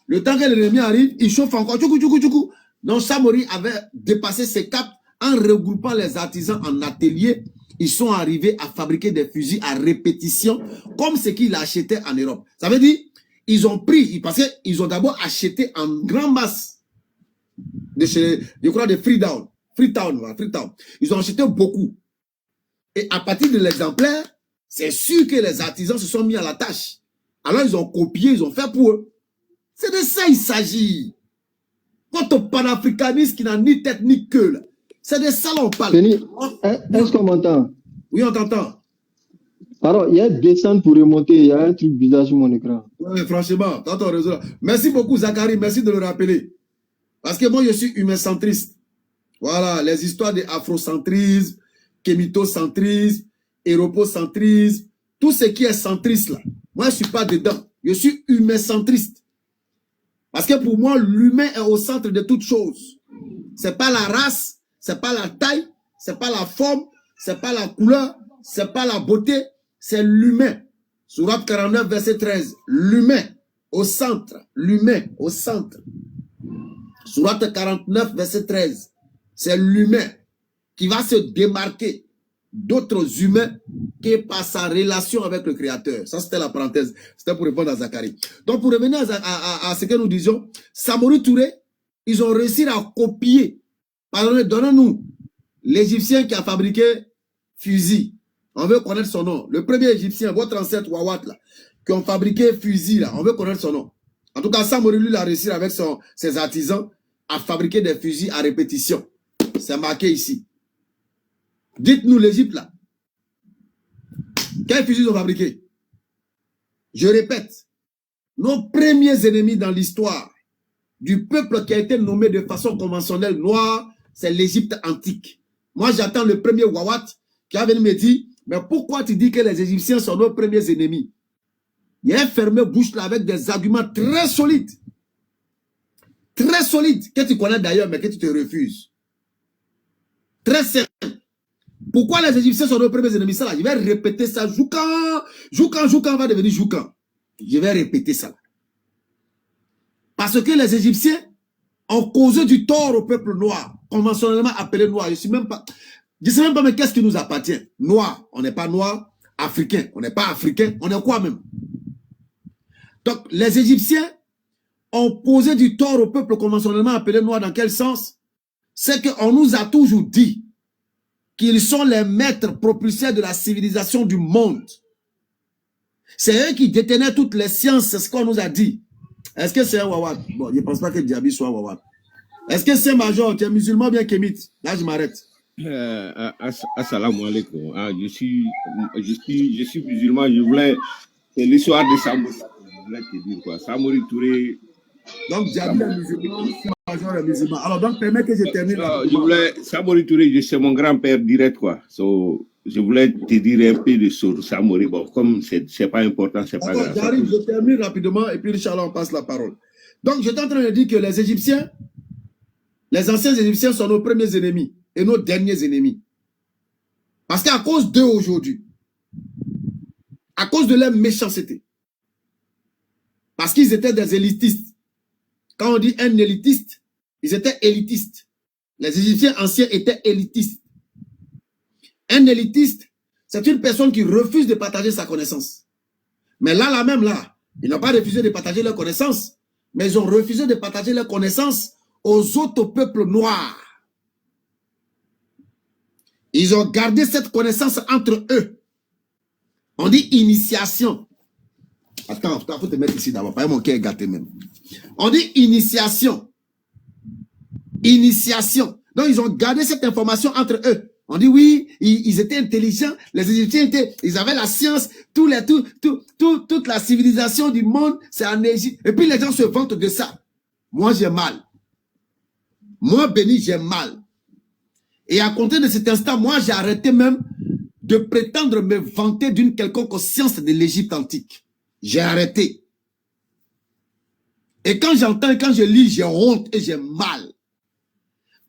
A: Le temps que l'ennemi arrive, il chauffe encore. Donc, Samori avait dépassé ses caps en regroupant les artisans en atelier. Ils sont arrivés à fabriquer des fusils à répétition, comme ce qu'il achetait en Europe. Ça veut dire, ils ont pris, parce qu'ils ont d'abord acheté en grande masse, je crois, de Freetown. Ils ont acheté beaucoup. Et à partir de l'exemplaire, c'est sûr que les artisans se sont mis à la tâche. Alors ils ont copié, ils ont fait pour eux. C'est de ça il s'agit. Quant au panafricanisme qui n'a ni tête ni queue, c'est de ça l'on parle.
C: Est-ce qu'on m'entend?
A: Oui, on t'entend.
C: Alors, il y a descendre pour remonter, il y a un truc bizarre sur mon écran.
A: Oui, franchement, dans ton réseau là. Merci beaucoup, Zachary, merci de le rappeler. Parce que moi, je suis humain-centriste. Voilà, les histoires de afrocentrisme, kémitocentrisme, europocentrisme, tout ce qui est centriste là. Moi, je ne suis pas dedans. Je suis humain-centriste. Parce que pour moi, l'humain est au centre de toutes choses. C'est pas la race, c'est pas la taille, c'est pas la forme, c'est pas la couleur, c'est pas la beauté, c'est l'humain. Sourate 49, verset 13. L'humain au centre. L'humain au centre. Sourate 49, verset 13. C'est l'humain qui va se démarquer d'autres humains que par sa relation avec le Créateur. Ça, c'était la parenthèse. C'était pour répondre à Zacharie. Donc, pour revenir à ce que nous disions, Samori Touré, ils ont réussi à copier. Pardonnez, donnez-nous l'Égyptien qui a fabriqué fusil. On veut connaître son nom. Le premier Égyptien, votre ancêtre Wawat, là, qui ont fabriqué fusil, là, on veut connaître son nom. En tout cas, Samori, lui, a réussi avec ses artisans à fabriquer des fusils à répétition. C'est marqué ici. Dites-nous l'Égypte, là. Quels fusils ils ont fabriqués? Je répète, nos premiers ennemis dans l'histoire du peuple qui a été nommé de façon conventionnelle noire, c'est l'Égypte antique. Moi, j'attends le premier Wawat qui a venu me dire, mais pourquoi tu dis que les Égyptiens sont nos premiers ennemis? Il a fermé bouche là avec des arguments très solides. Très solides, que tu connais d'ailleurs, mais que tu te refuses. Très simple. Pourquoi les Égyptiens sont nos premiers ennemis? Ça là, je vais répéter ça. Joukan va devenir Joukan. Je vais répéter ça. Parce que les Égyptiens ont causé du tort au peuple noir, conventionnellement appelé noir. Je ne sais même pas, mais qu'est-ce qui nous appartient? Noir, on n'est pas noir. Africain, on n'est pas africain. On est quoi même? Donc, les Égyptiens ont causé du tort au peuple conventionnellement appelé noir. Dans quel sens? C'est qu'on nous a toujours dit qu'ils sont les maîtres propulseurs de la civilisation du monde. C'est eux qui détenaient toutes les sciences, c'est ce qu'on nous a dit. Est-ce que c'est un Wawat? Bon, je ne pense pas que Diaby soit Wawat. Est-ce que c'est Major? Tu es musulman bien kémite? Là, je m'arrête.
E: Assalamu alaikum. Je suis musulman. C'est l'histoire de Samori. Je voulais te dire quoi. Samori Touré,
A: Donc, Djabi est musulman, Major est musulman. Alors, donc, permets que je termine.
E: Je voulais, Samori Touré, c'est mon grand-père direct, quoi. So, je voulais te dire un peu sur Samori. Bon, comme c'est pas important, c'est pas grave.
A: J'arrive, je termine rapidement et puis, Inch'Allah, on passe la parole. Donc, j'étais en train de dire que les Égyptiens, les anciens Égyptiens sont nos premiers ennemis et nos derniers ennemis. Parce qu'à cause d'eux aujourd'hui, à cause de leur méchanceté, parce qu'ils étaient des élitistes. Quand on dit un élitiste, ils étaient élitistes. Les Égyptiens anciens étaient élitistes. Un élitiste, c'est une personne qui refuse de partager sa connaissance. Mais là même, ils n'ont pas refusé de partager leur connaissance, mais ils ont refusé de partager leur connaissance aux autres peuples noirs. Ils ont gardé cette connaissance entre eux. On dit initiation. Attends, faut te mettre ici d'abord. Pas mon cœur est gâté même. On dit initiation. Initiation. Donc, ils ont gardé cette information entre eux. On dit oui, ils étaient intelligents. Les Égyptiens ils avaient la science. Toute la civilisation du monde, c'est en Égypte. Et puis, les gens se vantent de ça. Moi, j'ai mal. Moi, béni, j'ai mal. Et à compter de cet instant, moi, j'ai arrêté même de prétendre me vanter d'une quelconque science de l'Égypte antique. J'ai arrêté. Et quand j'entends et quand je lis, j'ai honte et j'ai mal.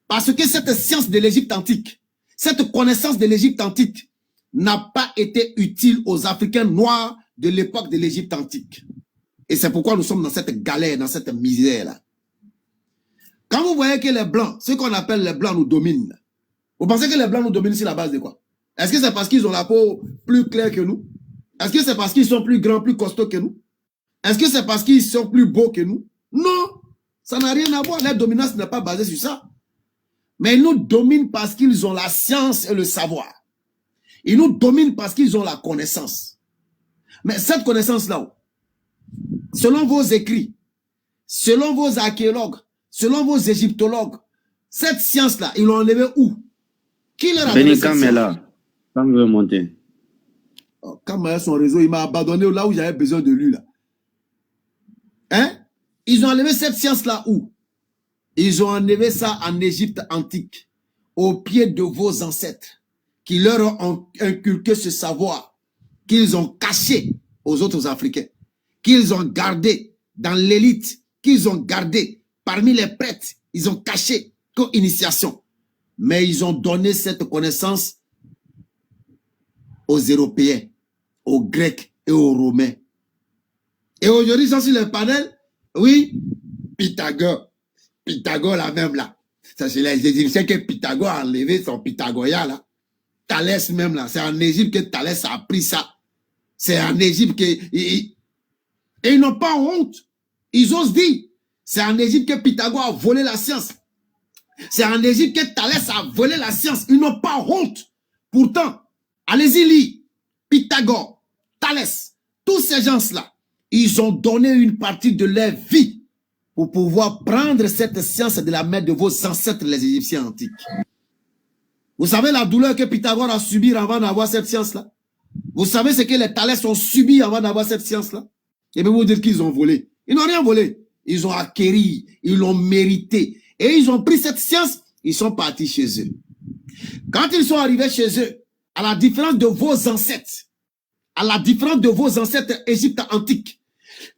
A: Parce que cette science de l'Égypte antique, cette connaissance de l'Égypte antique n'a pas été utile aux Africains noirs de l'époque de l'Égypte antique. Et c'est pourquoi nous sommes dans cette galère, dans cette misère-là. Quand vous voyez que les Blancs, ce qu'on appelle les Blancs nous dominent, vous pensez que les Blancs nous dominent sur la base de quoi? Est-ce que c'est parce qu'ils ont la peau plus claire que nous? Est-ce que c'est parce qu'ils sont plus grands, plus costauds que nous? Est-ce que c'est parce qu'ils sont plus beaux que nous? Non, ça n'a rien à voir. Leur dominance n'est pas basée sur ça. Mais ils nous dominent parce qu'ils ont la science et le savoir. Ils nous dominent parce qu'ils ont la connaissance. Mais cette connaissance-là, selon vos écrits, selon vos archéologues, selon vos égyptologues, cette science-là, ils l'ont enlevée où? Qui leur a donné cette science?
B: Quand veut monter.
A: Quand il a son réseau, il m'a abandonné là où j'avais besoin de lui. Là. Hein? Ils ont enlevé cette science-là où? Ils ont enlevé ça en Égypte antique, au pied de vos ancêtres, qui leur ont inculqué ce savoir, qu'ils ont caché aux autres Africains, qu'ils ont gardé dans l'élite, qu'ils ont gardé parmi les prêtres, ils ont caché comme initiation. Mais ils ont donné cette connaissance aux Européens, aux Grecs et aux Romains. Et aujourd'hui, ils sont sur le panel. Oui, Pythagore. Pythagore, la même là. Ça, c'est les Égyptiens que Pythagore a enlevé son Pythagoria là. Thalès même là. C'est en Égypte que Thalès a appris ça. C'est en Égypte que... Et ils n'ont pas honte. Ils osent dire. C'est en Égypte que Pythagore a volé la science. C'est en Égypte que Thalès a volé la science. Ils n'ont pas honte. Pourtant, allez-y lire. Pythagore, Thalès, tous ces gens-là, ils ont donné une partie de leur vie pour pouvoir prendre cette science de la main de vos ancêtres, les Égyptiens antiques. Vous savez la douleur que Pythagore a subie avant d'avoir cette science-là? Vous savez ce que les Thalès ont subi avant d'avoir cette science-là? Et bien vous dire qu'ils ont volé. Ils n'ont rien volé. Ils ont acquéri, ils l'ont mérité. Et ils ont pris cette science, ils sont partis chez eux. Quand ils sont arrivés chez eux, à la différence de vos ancêtres, Égypte antique,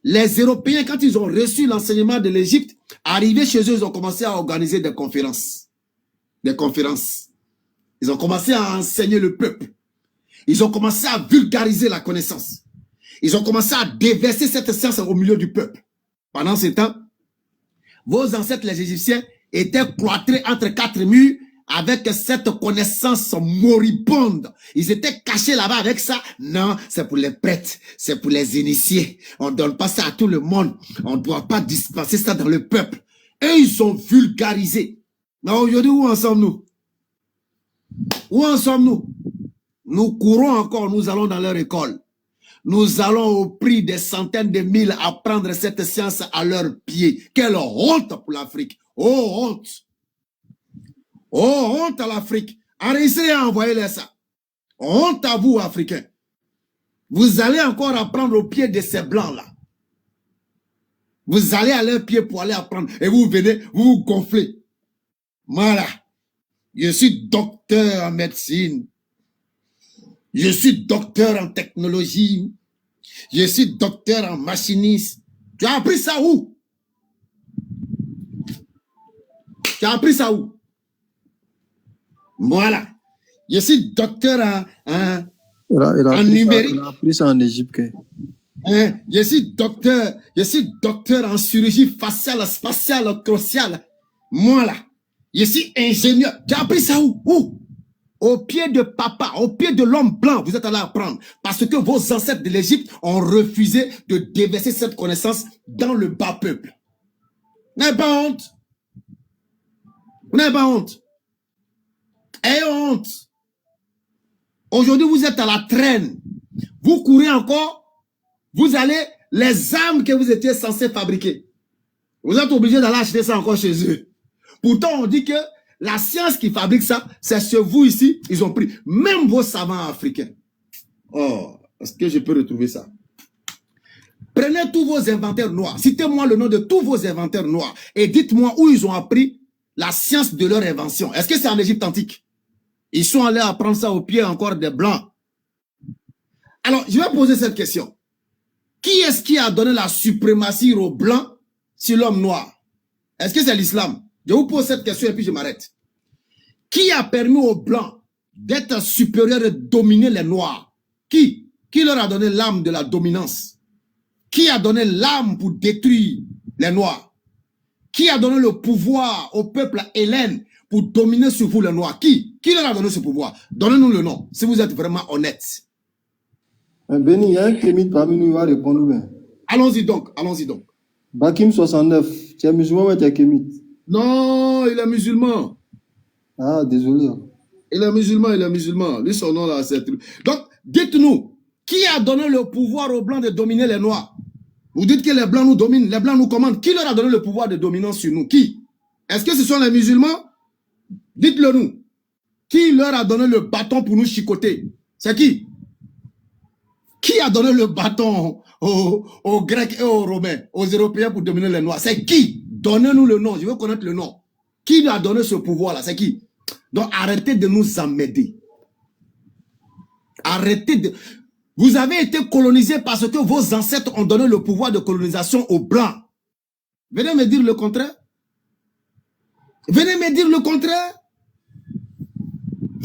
A: les Européens, quand ils ont reçu l'enseignement de l'Égypte, arrivés chez eux, ils ont commencé à organiser des conférences. Ils ont commencé à enseigner le peuple. Ils ont commencé à vulgariser la connaissance. Ils ont commencé à déverser cette science au milieu du peuple. Pendant ce temps, vos ancêtres, les Égyptiens, étaient cloîtrés entre quatre murs avec cette connaissance moribonde. Ils étaient cachés là-bas avec ça. Non, c'est pour les prêtres, c'est pour les initiés. On ne donne pas ça à tout le monde. On ne doit pas dispenser ça dans le peuple. Et ils ont vulgarisé. Mais aujourd'hui, où en sommes-nous? Où en sommes-nous? Nous courons encore, nous allons dans leur école. Nous allons au prix des centaines de mille apprendre cette science à leurs pieds. Quelle honte pour l'Afrique. Oh, honte. Oh, honte à l'Afrique. Arrêtez à envoyer ça. Honte à vous, Africains. Vous allez encore apprendre au pied de ces blancs-là. Vous allez à leur pied pour aller apprendre. Et vous venez, vous vous gonflez. Voilà. Je suis docteur en médecine. Je suis docteur en technologie. Je suis docteur en machinisme. Tu as appris ça où? Tu as appris ça où? Voilà. Je suis docteur en numérique.
C: Il a appris ça en Égypte.
A: Je suis docteur en chirurgie faciale, spatiale, cruciale. Moi là, je suis ingénieur. Tu as appris ça où? Où? Au pied de papa, au pied de l'homme blanc, vous êtes allé apprendre. Parce que vos ancêtres de l'Égypte ont refusé de déverser cette connaissance dans le bas peuple. Vous n'avez pas honte? Vous n'avez pas honte? Ayez honte. Aujourd'hui, vous êtes à la traîne. Vous courez encore. Vous allez, les armes que vous étiez censés fabriquer. Vous êtes obligés d'aller acheter ça encore chez eux. Pourtant, on dit que la science qui fabrique ça, c'est chez vous ici, ils ont pris. Même vos savants africains. Oh, est-ce que je peux retrouver ça? Prenez tous vos inventaires noirs. Citez-moi le nom de tous vos inventaires noirs. Et dites-moi où ils ont appris la science de leur invention. Est-ce que c'est en Égypte antique? Ils sont allés apprendre ça au pied encore des Blancs. Alors, je vais poser cette question. Qui est-ce qui a donné la suprématie aux Blancs sur l'homme noir? Est-ce que c'est l'islam? Je vous pose cette question et puis je m'arrête. Qui a permis aux Blancs d'être supérieurs et de dominer les Noirs? Qui? Qui leur a donné l'âme de la dominance? Qui a donné l'âme pour détruire les Noirs? Qui a donné le pouvoir au peuple hellène pour dominer sur vous les Noirs? Qui? Qui leur a donné ce pouvoir? Donnez-nous le nom, si vous êtes vraiment honnête.
C: Béni, il y a un kémite parmi nous, il va répondre bien.
A: Allons-y donc, allons-y donc.
C: Bakim 69, tu es musulman ou tu es kémite?
A: Non, il est musulman.
C: Ah, désolé.
A: Il est musulman, il est musulman. Lui, son nom là, c'est... Donc, dites-nous, qui a donné le pouvoir aux Blancs de dominer les Noirs? Vous dites que les Blancs nous dominent, les Blancs nous commandent. Qui leur a donné le pouvoir de dominance sur nous? Qui? Est-ce que ce sont les musulmans? Dites-le nous. Qui leur a donné le bâton pour nous chicoter? C'est qui? Qui a donné le bâton aux Grecs et aux Romains, aux Européens pour dominer les Noirs? C'est qui? Donnez-nous le nom, je veux connaître le nom. Qui lui a donné ce pouvoir-là? C'est qui? Donc arrêtez de nous emmerder. Arrêtez de... Vous avez été colonisés parce que vos ancêtres ont donné le pouvoir de colonisation aux Blancs. Venez me dire le contraire. Venez me dire le contraire.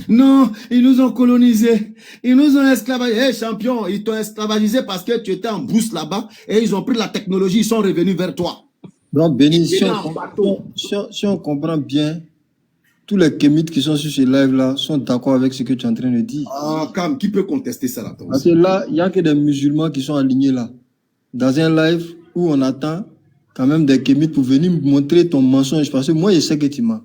A: Non, ils nous ont colonisés. Ils nous ont esclavagisés. Hey, champion, ils t'ont esclavagisé parce que tu étais en brousse là-bas et ils ont pris la technologie, ils sont revenus vers toi.
C: Donc, Béni, si on comprend bien, tous les kémites qui sont sur ce live-là sont d'accord avec ce que tu es en train de dire.
A: Ah, Cam, qui peut contester ça là?
C: Parce que là, il n'y a que des musulmans qui sont alignés là. Dans un live où on attend quand même des kémites pour venir montrer ton mensonge. Parce que moi, je sais que tu mens.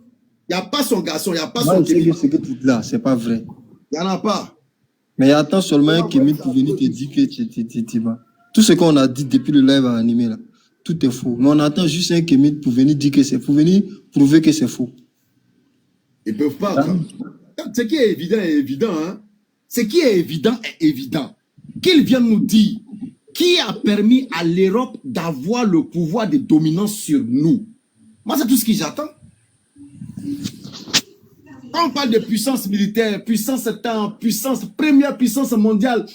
A: Il n'y a pas son garçon, il n'y a pas
C: moi,
A: son
C: kémite. Ce que tu dis là, c'est pas vrai.
A: Il n'y en a pas.
C: Mais il attend seulement un kémite pour venir te dire que tu mens. Tout ce qu'on a dit depuis le live à animé là, tout est faux. Mais on attend juste un kémite pour venir dire que c'est faux, pour venir prouver que c'est faux.
A: Ils ne peuvent pas. Ce qui est évident est évident. Hein? Ce qui est évident est évident. Qu'ils viennent nous dire qui a permis à l'Europe d'avoir le pouvoir de dominance sur nous. Moi, c'est tout ce que j'attends. Quand on parle de puissance militaire, puissance temps, puissance, première puissance mondiale,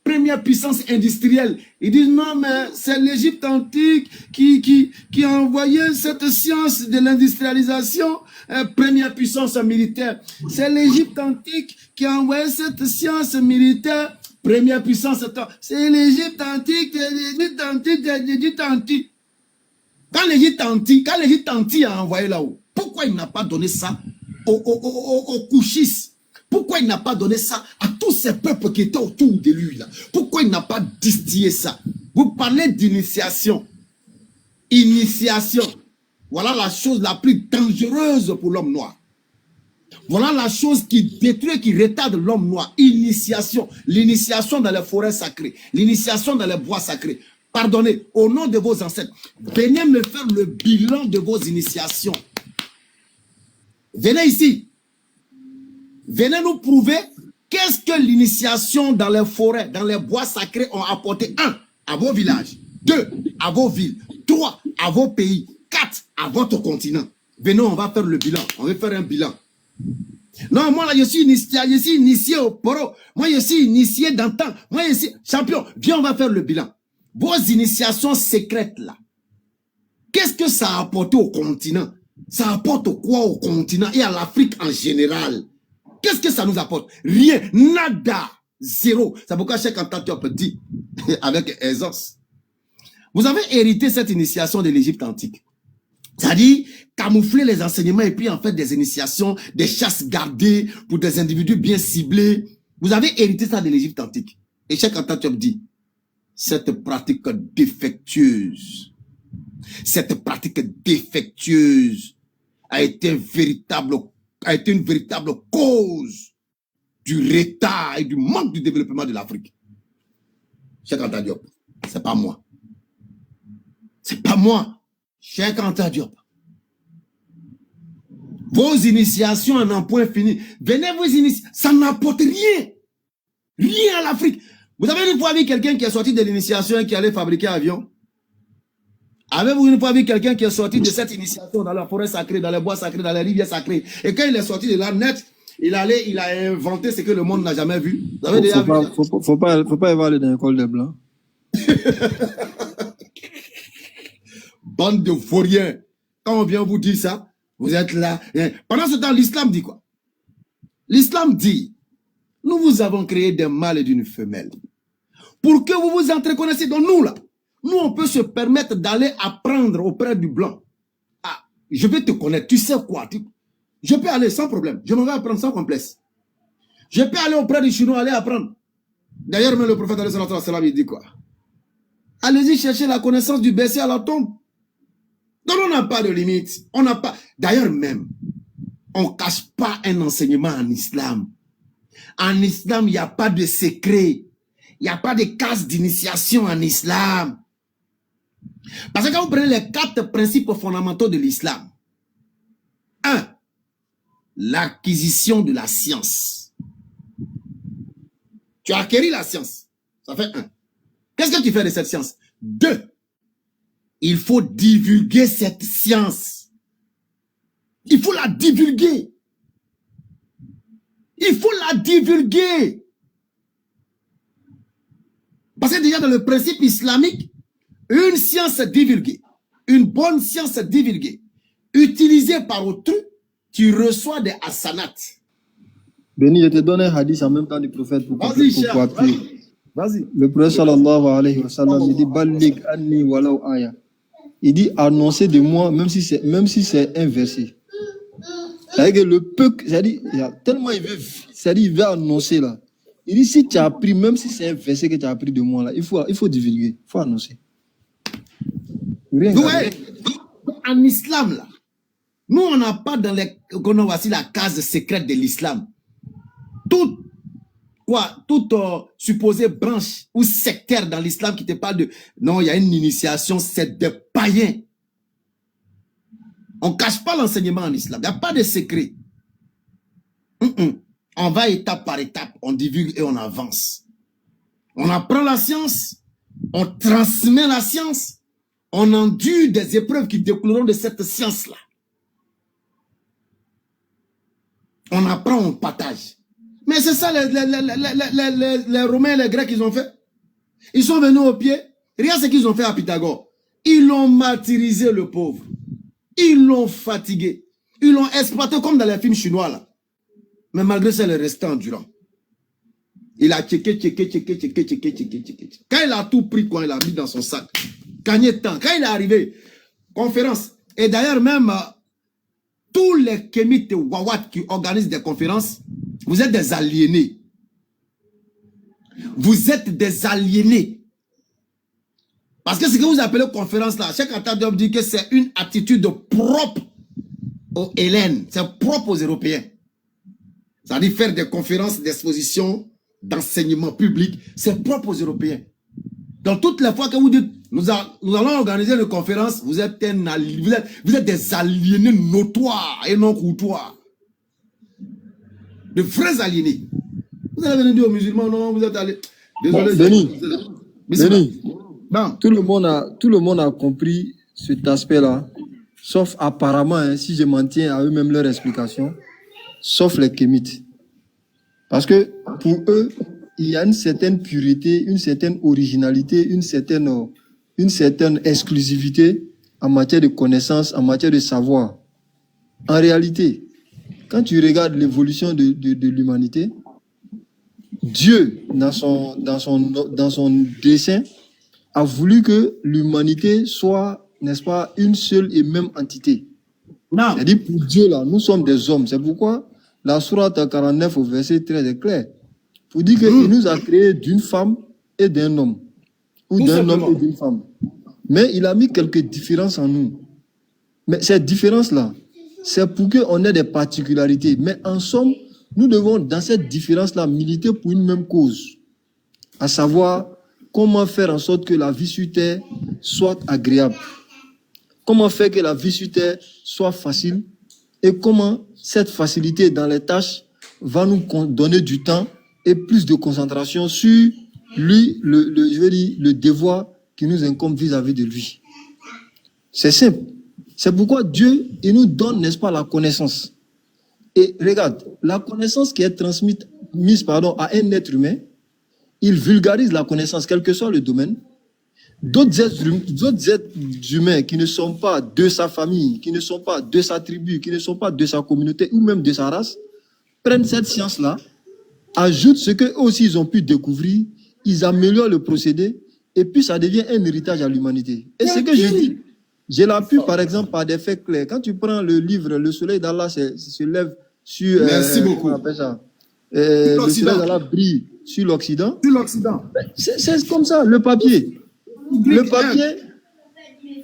A: première puissance industrielle, ils disent non, mais c'est l'Égypte antique qui a envoyé cette science de l'industrialisation, première puissance militaire. C'est l'Égypte antique qui a envoyé cette science militaire, première puissance temps. C'est l'Égypte antique, l'Égypte antique. Quand l'Égypte antique a envoyé là-haut, pourquoi il n'a pas donné ça aux couchistes? Pourquoi il n'a pas donné ça à tous ces peuples qui étaient autour de lui là? Pourquoi il n'a pas distillé ça? Vous parlez d'initiation. Initiation. Voilà la chose la plus dangereuse pour l'homme noir. Voilà la chose qui détruit, qui retarde l'homme noir. Initiation. L'initiation dans les forêts sacrées. L'initiation dans les bois sacrés. Pardonnez, au nom de vos ancêtres, venez me faire le bilan de vos initiations. Venez ici. Venez nous prouver qu'est-ce que l'initiation dans les forêts, dans les bois sacrés ont apporté, un, à vos villages. 2, à vos villes. 3, à vos pays. 4, à votre continent. Venez, on va faire le bilan. On va faire un bilan. Non, moi là, je suis initié au poro. Moi, je suis initié d'antan. Moi, je suis champion. Viens, on va faire le bilan. Vos initiations secrètes là, qu'est-ce que ça a apporté au continent? Ça apporte quoi au continent et à l'Afrique en général? Qu'est-ce que ça nous apporte? Rien, nada, zéro. C'est pourquoi Cheikh Anta Diop dit avec Ezos. Vous avez hérité cette initiation de l'Égypte antique. C'est-à-dire camoufler les enseignements et puis en fait des initiations, des chasses gardées pour des individus bien ciblés. Vous avez hérité ça de l'Égypte antique. Et Cheikh Anta Diop dit, cette pratique défectueuse a été une véritable cause du retard et du manque de développement de l'Afrique. Cheikh Anta Diop, c'est pas moi. C'est pas moi. Cheikh Anta Diop. Vos initiations en un point fini. Venez vous initier. Ça n'apporte rien. Rien à l'Afrique. Vous avez une fois vu quelqu'un qui est sorti de l'initiation et qui allait fabriquer un avion? Avez-vous une fois vu quelqu'un qui est sorti de cette initiation dans la forêt sacrée, dans les bois sacrés, dans les rivières sacrées? Et quand il est sorti de là net, il a inventé ce que le monde n'a jamais vu. Vous avez déjà vu?
C: Faut pas aller dans l'école des Blancs.
A: Bande de vauriens. Quand on vient vous dire ça, vous êtes là. Pendant ce temps, l'islam dit quoi? L'islam dit, nous vous avons créé d'un mâle et d'une femelle. Pour que vous vous entreconnaissiez. Donc nous là, nous on peut se permettre d'aller apprendre auprès du blanc. Ah, je vais te connaître, tu sais quoi? Je peux aller sans problème. Je m'en vais apprendre sans complexe. Je peux aller auprès du chinois, aller apprendre. D'ailleurs, même le prophète il dit quoi? Allez-y chercher la connaissance du bercer à la tombe. Donc on n'a pas de limite. On n'a pas. D'ailleurs même, on ne cache pas un enseignement en islam. En islam, il n'y a pas de secret. Il n'y a pas de casse d'initiation en islam. Parce que quand vous prenez les 4 principes fondamentaux de l'islam. 1. L'acquisition de la science. Tu as acquis la science. Ça fait 1. Qu'est-ce que tu fais de cette science? 2. Il faut divulguer cette science. Il faut la divulguer. Il faut la divulguer. Parce que déjà dans le principe islamique, une science divulguée, une bonne science divulguée, utilisée par autrui, tu reçois des hasanats.
C: Béni, je te donne un hadith en même temps du prophète pour appuyer.
A: Vas-y.
C: Le prophète sallallahu alayhi wa sallam, il dit Ballig anni walau aya. Il dit annoncer de moi, même si c'est un verset. C'est-à-dire que le peuple, c'est-à-dire, tellement il veut annoncer là. Il dit si tu as appris, même si c'est un verset que tu as appris de moi là, il faut divulguer, il faut annoncer.
A: Ouais. En islam là, nous on n'a pas dans les, voici la case secrète de l'islam. Toute supposée branche ou sectaire dans l'islam qui te parle de... Non, il y a une initiation, c'est des païens. On ne cache pas l'enseignement en islam. Il n'y a pas de secret. On va étape par étape. On divulgue et on avance. On apprend la science. On transmet la science. On endure des épreuves qui découleront de cette science-là. On apprend, on partage. Mais c'est ça les Romains et les Grecs, ils ont fait. Ils sont venus au pied. Regarde ce qu'ils ont fait à Pythagore. Ils l'ont martyrisé, le pauvre. Ils l'ont fatigué. Ils l'ont exploité comme dans les films chinois, là. Mais malgré ça, il est resté endurant. Il a tchéké. Quand il a tout pris, quoi, il a mis dans son sac. Gagné temps. Quand il est arrivé, conférence. Et d'ailleurs, même tous les kémites Wawat qui organisent des conférences, vous êtes des aliénés. Vous êtes des aliénés. Parce que ce que vous appelez conférence là, Cheikh Anta Diop dit que c'est une attitude propre aux Hélènes, c'est propre aux Européens. C'est-à-dire faire des conférences, d'expositions, d'enseignement public, c'est propre aux Européens. Donc toutes les fois que vous dites, nous allons organiser une conférence, vous êtes des aliénés notoires et non courtois. De vrais aliénés. Vous allez venir dire aux musulmans, non, vous êtes allés. Désolé.
C: Béni.
A: Bon.
C: Tout le monde a compris cet aspect-là, sauf apparemment, hein, si je m'en tiens à eux-mêmes leur explication, sauf les kémites. Parce que pour eux, il y a une certaine pureté, une certaine originalité, une certaine exclusivité en matière de connaissances, en matière de savoir. En réalité, quand tu regardes l'évolution de l'humanité, Dieu, dans son dessein, a voulu que l'humanité soit, n'est-ce pas, une seule et même entité.
A: Non.
C: C'est-à-dire, pour Dieu, là, nous sommes des hommes. C'est pourquoi la sourate 49 au verset 13 est claire. Pour dire qu'il nous a créés d'une femme et d'un homme. Ou d'un homme et d'une femme. Mais il a mis quelques différences en nous. Mais ces différences-là, c'est pour qu'on ait des particularités. Mais en somme, nous devons, dans cette différence-là, militer pour une même cause. À savoir, comment faire en sorte que la vie sur Terre soit agréable. Comment faire que la vie sur Terre soit facile. Et comment cette facilité dans les tâches va nous donner du temps et plus de concentration sur lui, le devoir qui nous incombe vis-à-vis de lui. C'est simple. C'est pourquoi Dieu, il nous donne, n'est-ce pas, la connaissance. Et regarde, la connaissance qui est transmise à un être humain, il vulgarise la connaissance, quel que soit le domaine. D'autres êtres humains qui ne sont pas de sa famille, qui ne sont pas de sa tribu, qui ne sont pas de sa communauté ou même de sa race, prennent cette science-là, ajoutent ce qu'eux aussi ils ont pu découvrir, ils améliorent le procédé, et puis ça devient un héritage à l'humanité. Et ce que je dis, je l'appuie par exemple par des faits clairs. Quand tu prends le livre, le soleil d'Allah se lève sur...
A: Merci beaucoup.
C: On appelle ça, le soleil d'Allah brille sur l'Occident.
A: Sur l'Occident.
C: C'est comme ça, le papier. Le papier,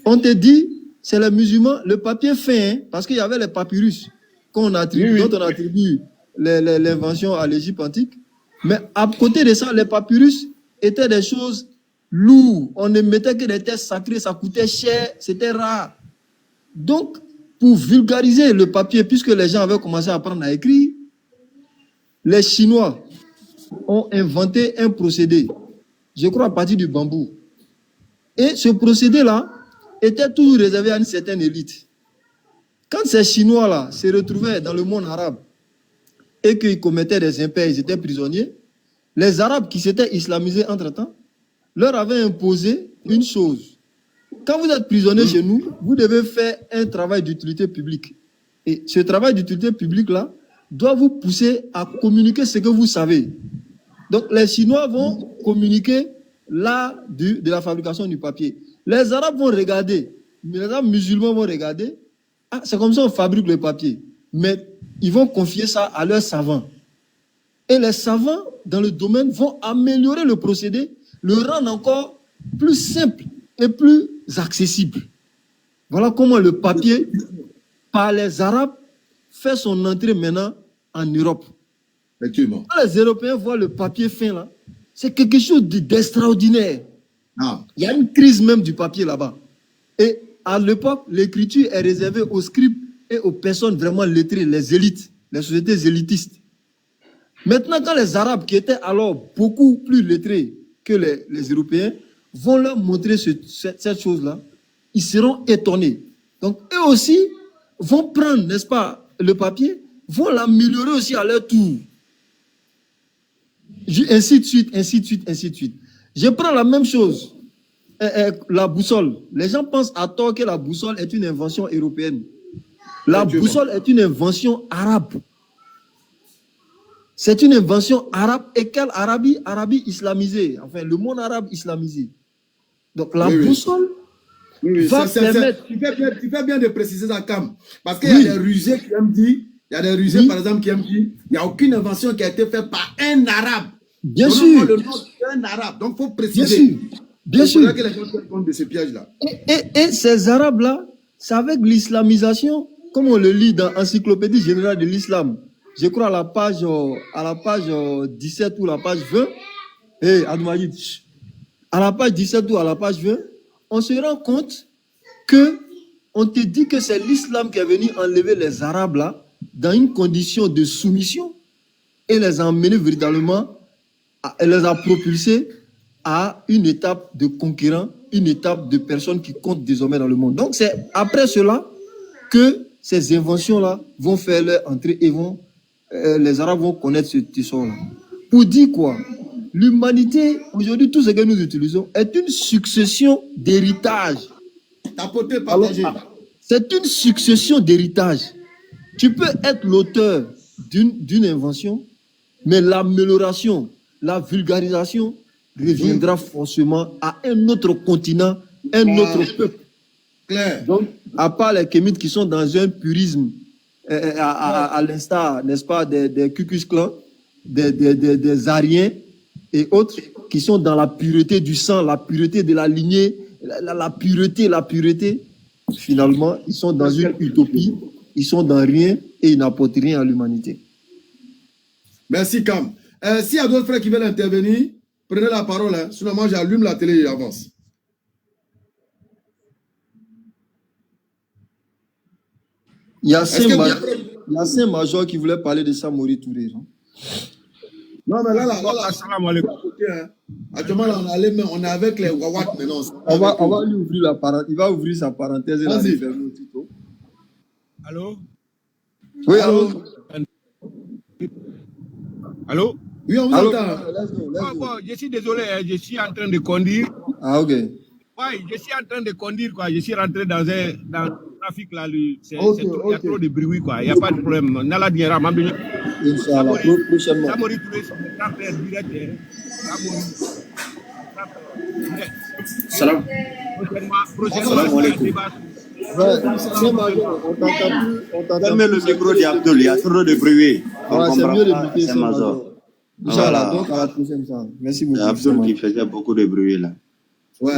C: on te dit, c'est les musulmans, le papier fin, hein, parce qu'il y avait les papyrus dont on attribue l'invention à l'Égypte antique. Mais à côté de ça, les papyrus étaient des choses lourdes. On ne mettait que des textes sacrés, ça coûtait cher, c'était rare. Donc, pour vulgariser le papier, puisque les gens avaient commencé à apprendre à écrire, les Chinois ont inventé un procédé, je crois à partir du bambou. Et ce procédé-là était toujours réservé à une certaine élite. Quand ces Chinois-là se retrouvaient dans le monde arabe et qu'ils commettaient des impairs, ils étaient prisonniers, les Arabes qui s'étaient islamisés entre-temps leur avaient imposé une chose. Quand vous êtes prisonnier chez nous, vous devez faire un travail d'utilité publique. Et ce travail d'utilité publique-là doit vous pousser à communiquer ce que vous savez. Donc les Chinois vont communiquer l'art de la fabrication du papier. Les Arabes vont regarder, les Arabes musulmans vont regarder, ah, c'est comme ça qu'on fabrique le papier. Mais ils vont confier ça à leurs savants. Et les savants, dans le domaine, vont améliorer le procédé, le rendre encore plus simple et plus accessible. Voilà comment le papier, par les Arabes, fait son entrée maintenant en Europe.
A: Effectivement.
C: Quand les Européens voient le papier fin là, c'est quelque chose d'extraordinaire.
A: Ah.
C: Il y a une crise même du papier là-bas. Et à l'époque, l'écriture est réservée aux scribes et aux personnes vraiment lettrées, les élites, les sociétés élitistes. Maintenant, quand les Arabes, qui étaient alors beaucoup plus lettrés que les Européens, vont leur montrer cette chose-là, ils seront étonnés. Donc, eux aussi vont prendre, n'est-ce pas, le papier, vont l'améliorer aussi à leur tour. Ainsi de suite, ainsi de suite, ainsi de suite. Je prends la même chose. La boussole. Les gens pensent à tort que la boussole est une invention européenne. La boussole est une invention arabe. C'est une invention arabe. Et quelle Arabie? Arabie islamisée. Enfin, le monde arabe islamisé. Donc la boussole va permettre...
A: Tu fais bien de préciser ça, Cam. Parce qu'il y a des rusés qui aiment dire, il y a des rusés, par exemple, qui aiment dire, il n'y a aucune invention qui a été faite par un arabe.
C: Bien sûr.
A: Le nom d'un arabe. Donc, il faut préciser.
C: Bien sûr.
A: Il faudra que les gens tiennent compte de ce piège-là.
C: Et ces arabes-là, c'est avec l'islamisation, comme on le lit dans l'Encyclopédie générale de l'islam, je crois à la page 17 ou la page 20, à la page 17 ou à la page 20, on se rend compte que on te dit que c'est l'islam qui est venu enlever les arabes là, dans une condition de soumission, et les a emmenés véritablement, et les a propulsés à une étape de conquérant une étape de personnes qui comptent désormais dans le monde. Donc, c'est après cela que ces inventions-là vont faire leur entrée et les Arabes vont connaître ce tesson-là. Pour dire quoi? L'humanité, aujourd'hui, tout ce que nous utilisons est une succession d'héritages.
A: Tapoter, partager.
C: C'est une succession d'héritages. Tu peux être l'auteur d'une invention, mais l'amélioration, la vulgarisation reviendra forcément à un autre continent, un autre peuple.
A: Claire.
C: Donc, à part les kémites qui sont dans un purisme, à l'instar, n'est-ce pas, des Ku Klux Klan, des Ariens et autres, qui sont dans la pureté du sang, la pureté de la lignée, la pureté, finalement, ils sont dans une utopie, ils sont dans rien et ils n'apportent rien à l'humanité.
A: Merci, Cam. S'il y a d'autres frères qui veulent intervenir, prenez la parole. Hein. Sinon, moi, j'allume la télé et j'avance.
C: Il y a Saint-Major qui voulait parler de Samori Touré.
A: Non, mais là, actuellement, on est avec les Wawat maintenant.
C: On va lui ouvrir la parenthèse. Il va ouvrir sa parenthèse.
A: Vas-y.
F: Allô?
C: Oui, allô?
F: Allô?
A: Oui, on vous entend.
F: Bon, je suis désolé, je suis en train de conduire.
C: Ah, ok.
F: Oui, je suis en train de conduire, quoi. Je suis rentré dans le trafic, là. Il y a trop de bruit, quoi. Il n'y a pas de problème. Nala Diera,
C: Inch'Allah, prochainement.
F: Samori Touré, c'est mon grand frère direct.
B: Salam.
F: Prochainement,
B: Fermez le micro d'Abdoul, il y a trop de bruit.
C: Voilà, c'est mieux de muter
B: Saint-Major.
C: Inch'Allah, donc à la prochaine fois. Merci beaucoup.
B: Abdoul qui faisait beaucoup de bruit là.
A: Ouais.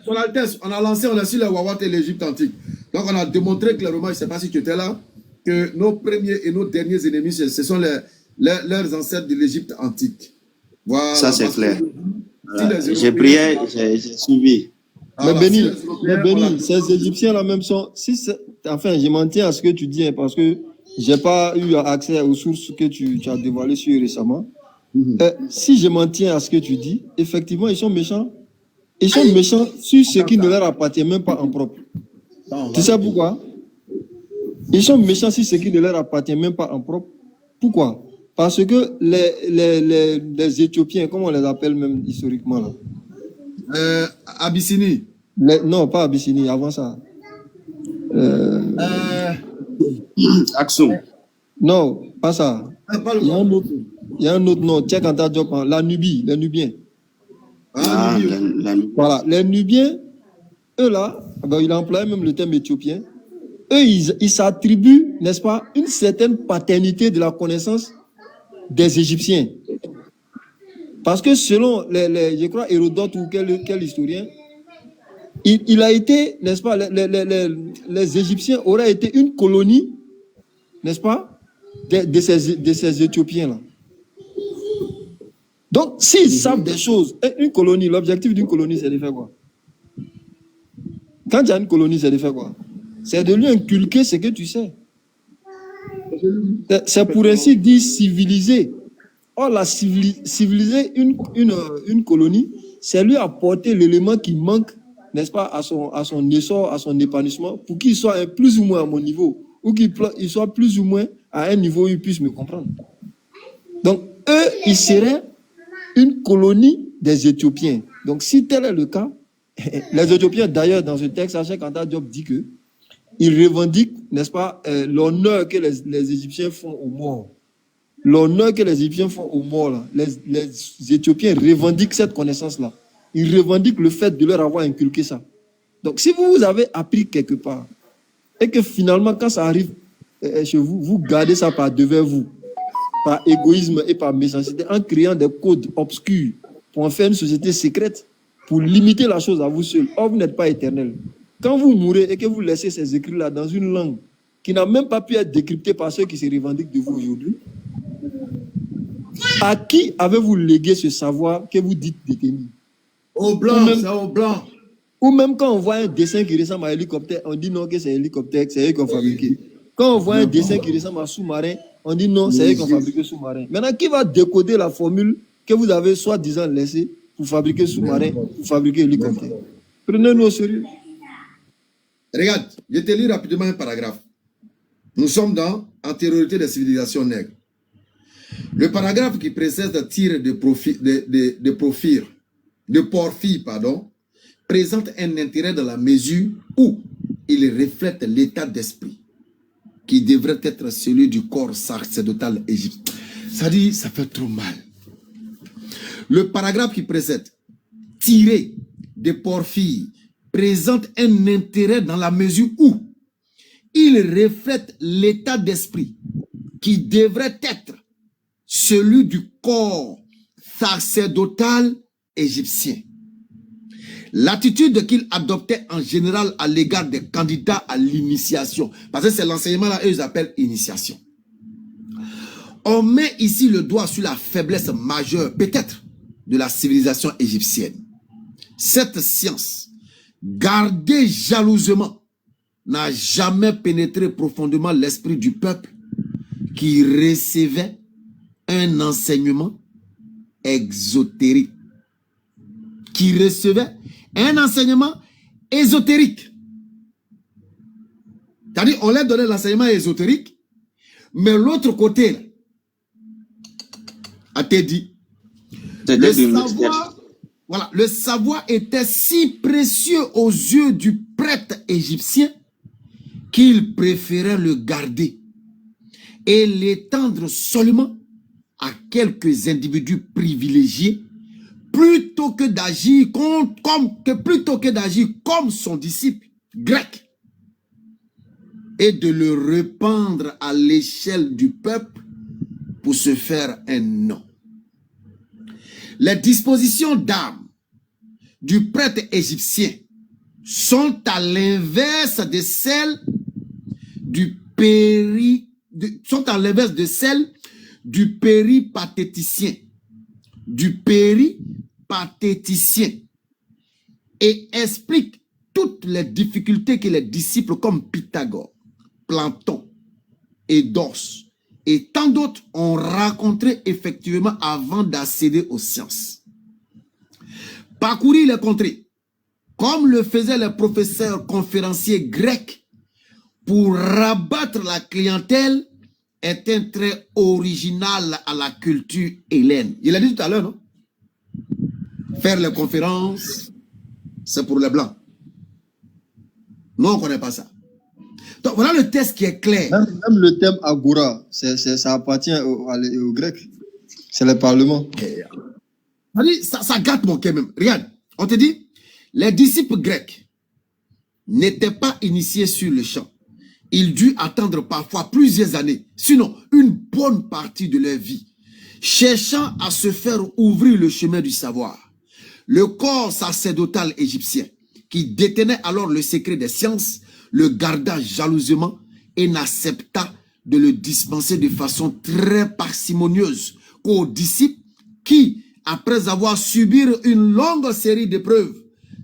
A: Son Altesse, on a su les Wawat et l'Égypte antique. Donc on a démontré clairement, je ne sais pas si tu étais là, que nos premiers et nos derniers ennemis, ce sont leurs ancêtres de l'Égypte antique. Voilà.
B: Ça c'est clair. Voilà. J'ai prié, j'ai suivi.
C: Mais Béni, ces Égyptiens-là même sont... Enfin, je m'en tiens à ce que tu dis, hein, parce que je n'ai pas eu accès aux sources que tu as dévoilées sur récemment. Si je m'en tiens à ce que tu dis, effectivement, ils sont méchants. Ils sont méchants sur ce qui ne leur appartient même pas en propre. Tu sais pourquoi? Ils sont méchants sur ce qui ne leur appartient même pas en propre. Pourquoi? Parce que les Éthiopiens, comment on les appelle même historiquement là?
A: Abyssinie.
C: Non, pas Abyssinie, avant ça.
B: Aksum.
C: Non, pas ça. Il y a un autre nom. Tiens, quand tu as Diop, la Nubie, les Nubiens. Voilà, les Nubiens, eux là, il a employé même le terme éthiopien. Eux, ils s'attribuent, n'est-ce pas, une certaine paternité de la connaissance des Égyptiens. Parce que selon, je crois, Hérodote ou quel historien, il a été, n'est-ce pas, les Égyptiens auraient été une colonie, n'est-ce pas, de ces Éthiopiens-là. Donc, s'ils savent des choses, une colonie, l'objectif d'une colonie, c'est de faire quoi? Quand il y a une colonie, c'est de faire quoi? C'est de lui inculquer ce que tu sais. C'est pour ainsi dire civiliser. Or, la civiliser une colonie, c'est lui apporter l'élément qui manque, n'est-ce pas, à son essor, à son épanouissement, pour qu'il soit plus ou moins à mon niveau, ou qu'il soit plus ou moins à un niveau où il puisse me comprendre. Donc, eux, ils seraient une colonie des Éthiopiens. Donc, si tel est le cas, les Éthiopiens, d'ailleurs, dans ce texte, Cheikh Anta Diop dit que ils revendiquent, n'est-ce pas, l'honneur que les Égyptiens font aux morts. L'honneur que les Égyptiens font aux morts, là, les Éthiopiens revendiquent cette connaissance-là. Ils revendiquent le fait de leur avoir inculqué ça. Donc, si vous avez appris quelque part, et que finalement, quand ça arrive chez vous, vous gardez ça par devers vous, par égoïsme et par méchanceté, en créant des codes obscurs pour en faire une société secrète, pour limiter la chose à vous seul. Or, vous n'êtes pas éternel. Quand vous mourrez et que vous laissez ces écrits-là dans une langue qui n'a même pas pu être décryptée par ceux qui se revendiquent de vous aujourd'hui, à qui avez-vous légué ce savoir que vous dites détenir?
A: Au blanc, c'est au blanc.
C: Ou même quand on voit un dessin qui ressemble à un hélicoptère, on dit non que c'est un hélicoptère, c'est eux qui ont fabriqué. Quand on voit un dessin qui ressemble à un sous-marin, on dit non, c'est eux qui ont fabriqué le sous-marin. Maintenant, qui va décoder la formule que vous avez soi-disant laissée pour fabriquer sous-marins, pour fabriquer hélicoptères. Prenez-nous au sérieux.
A: Regarde, je te lis rapidement un paragraphe. Nous sommes dans Antériorité des civilisations nègres. Le paragraphe qui précède tire de Porphyre, présente un intérêt dans la mesure où il reflète l'état d'esprit qui devrait être celui du corps sacerdotal égyptien. Ça dit, ça fait trop mal. Le paragraphe qui précède, tiré de Porphyre, présente un intérêt dans la mesure où il reflète l'état d'esprit qui devrait être celui du corps sacerdotal égyptien. L'attitude qu'il adoptait en général à l'égard des candidats à l'initiation, parce que c'est l'enseignement là, eux ils appellent initiation. On met ici le doigt sur la faiblesse majeure, peut-être, de la civilisation égyptienne. Cette science, gardée jalousement, n'a jamais pénétré profondément l'esprit du peuple qui recevait un enseignement exotérique. Qui recevait un enseignement ésotérique. C'est-à-dire, on leur donnait l'enseignement ésotérique, mais l'autre côté, là, a été dit, le savoir était si précieux aux yeux du prêtre égyptien qu'il préférait le garder et l'étendre seulement à quelques individus privilégiés plutôt que d'agir comme son disciple grec et de le répandre à l'échelle du peuple pour se faire un nom. Les dispositions d'âme du prêtre égyptien sont à l'inverse de celles du péripatéticien. Et explique toutes les difficultés que les disciples comme Pythagore, Platon et Dors et tant d'autres ont rencontré effectivement avant d'accéder aux sciences. Parcourir les contrées, comme le faisaient les professeurs conférenciers grecs, pour rabattre la clientèle, est un trait original à la culture hellène. Il a dit tout à l'heure, non? Faire les conférences, c'est pour les blancs. Nous, on ne connaît pas ça. Donc, voilà le texte qui est clair.
C: Même le thème Agora, ça appartient aux Grecs. C'est le Parlement.
A: Ça gâte mon cœur même. Regarde, on te dit, les disciples grecs n'étaient pas initiés sur le champ. Ils durent attendre parfois plusieurs années, sinon une bonne partie de leur vie, cherchant à se faire ouvrir le chemin du savoir. Le corps sacerdotal égyptien, qui détenait alors le secret des sciences, le garda jalousement et n'accepta de le dispenser de façon très parcimonieuse qu'aux disciples qui, après avoir subi une longue série d'épreuves,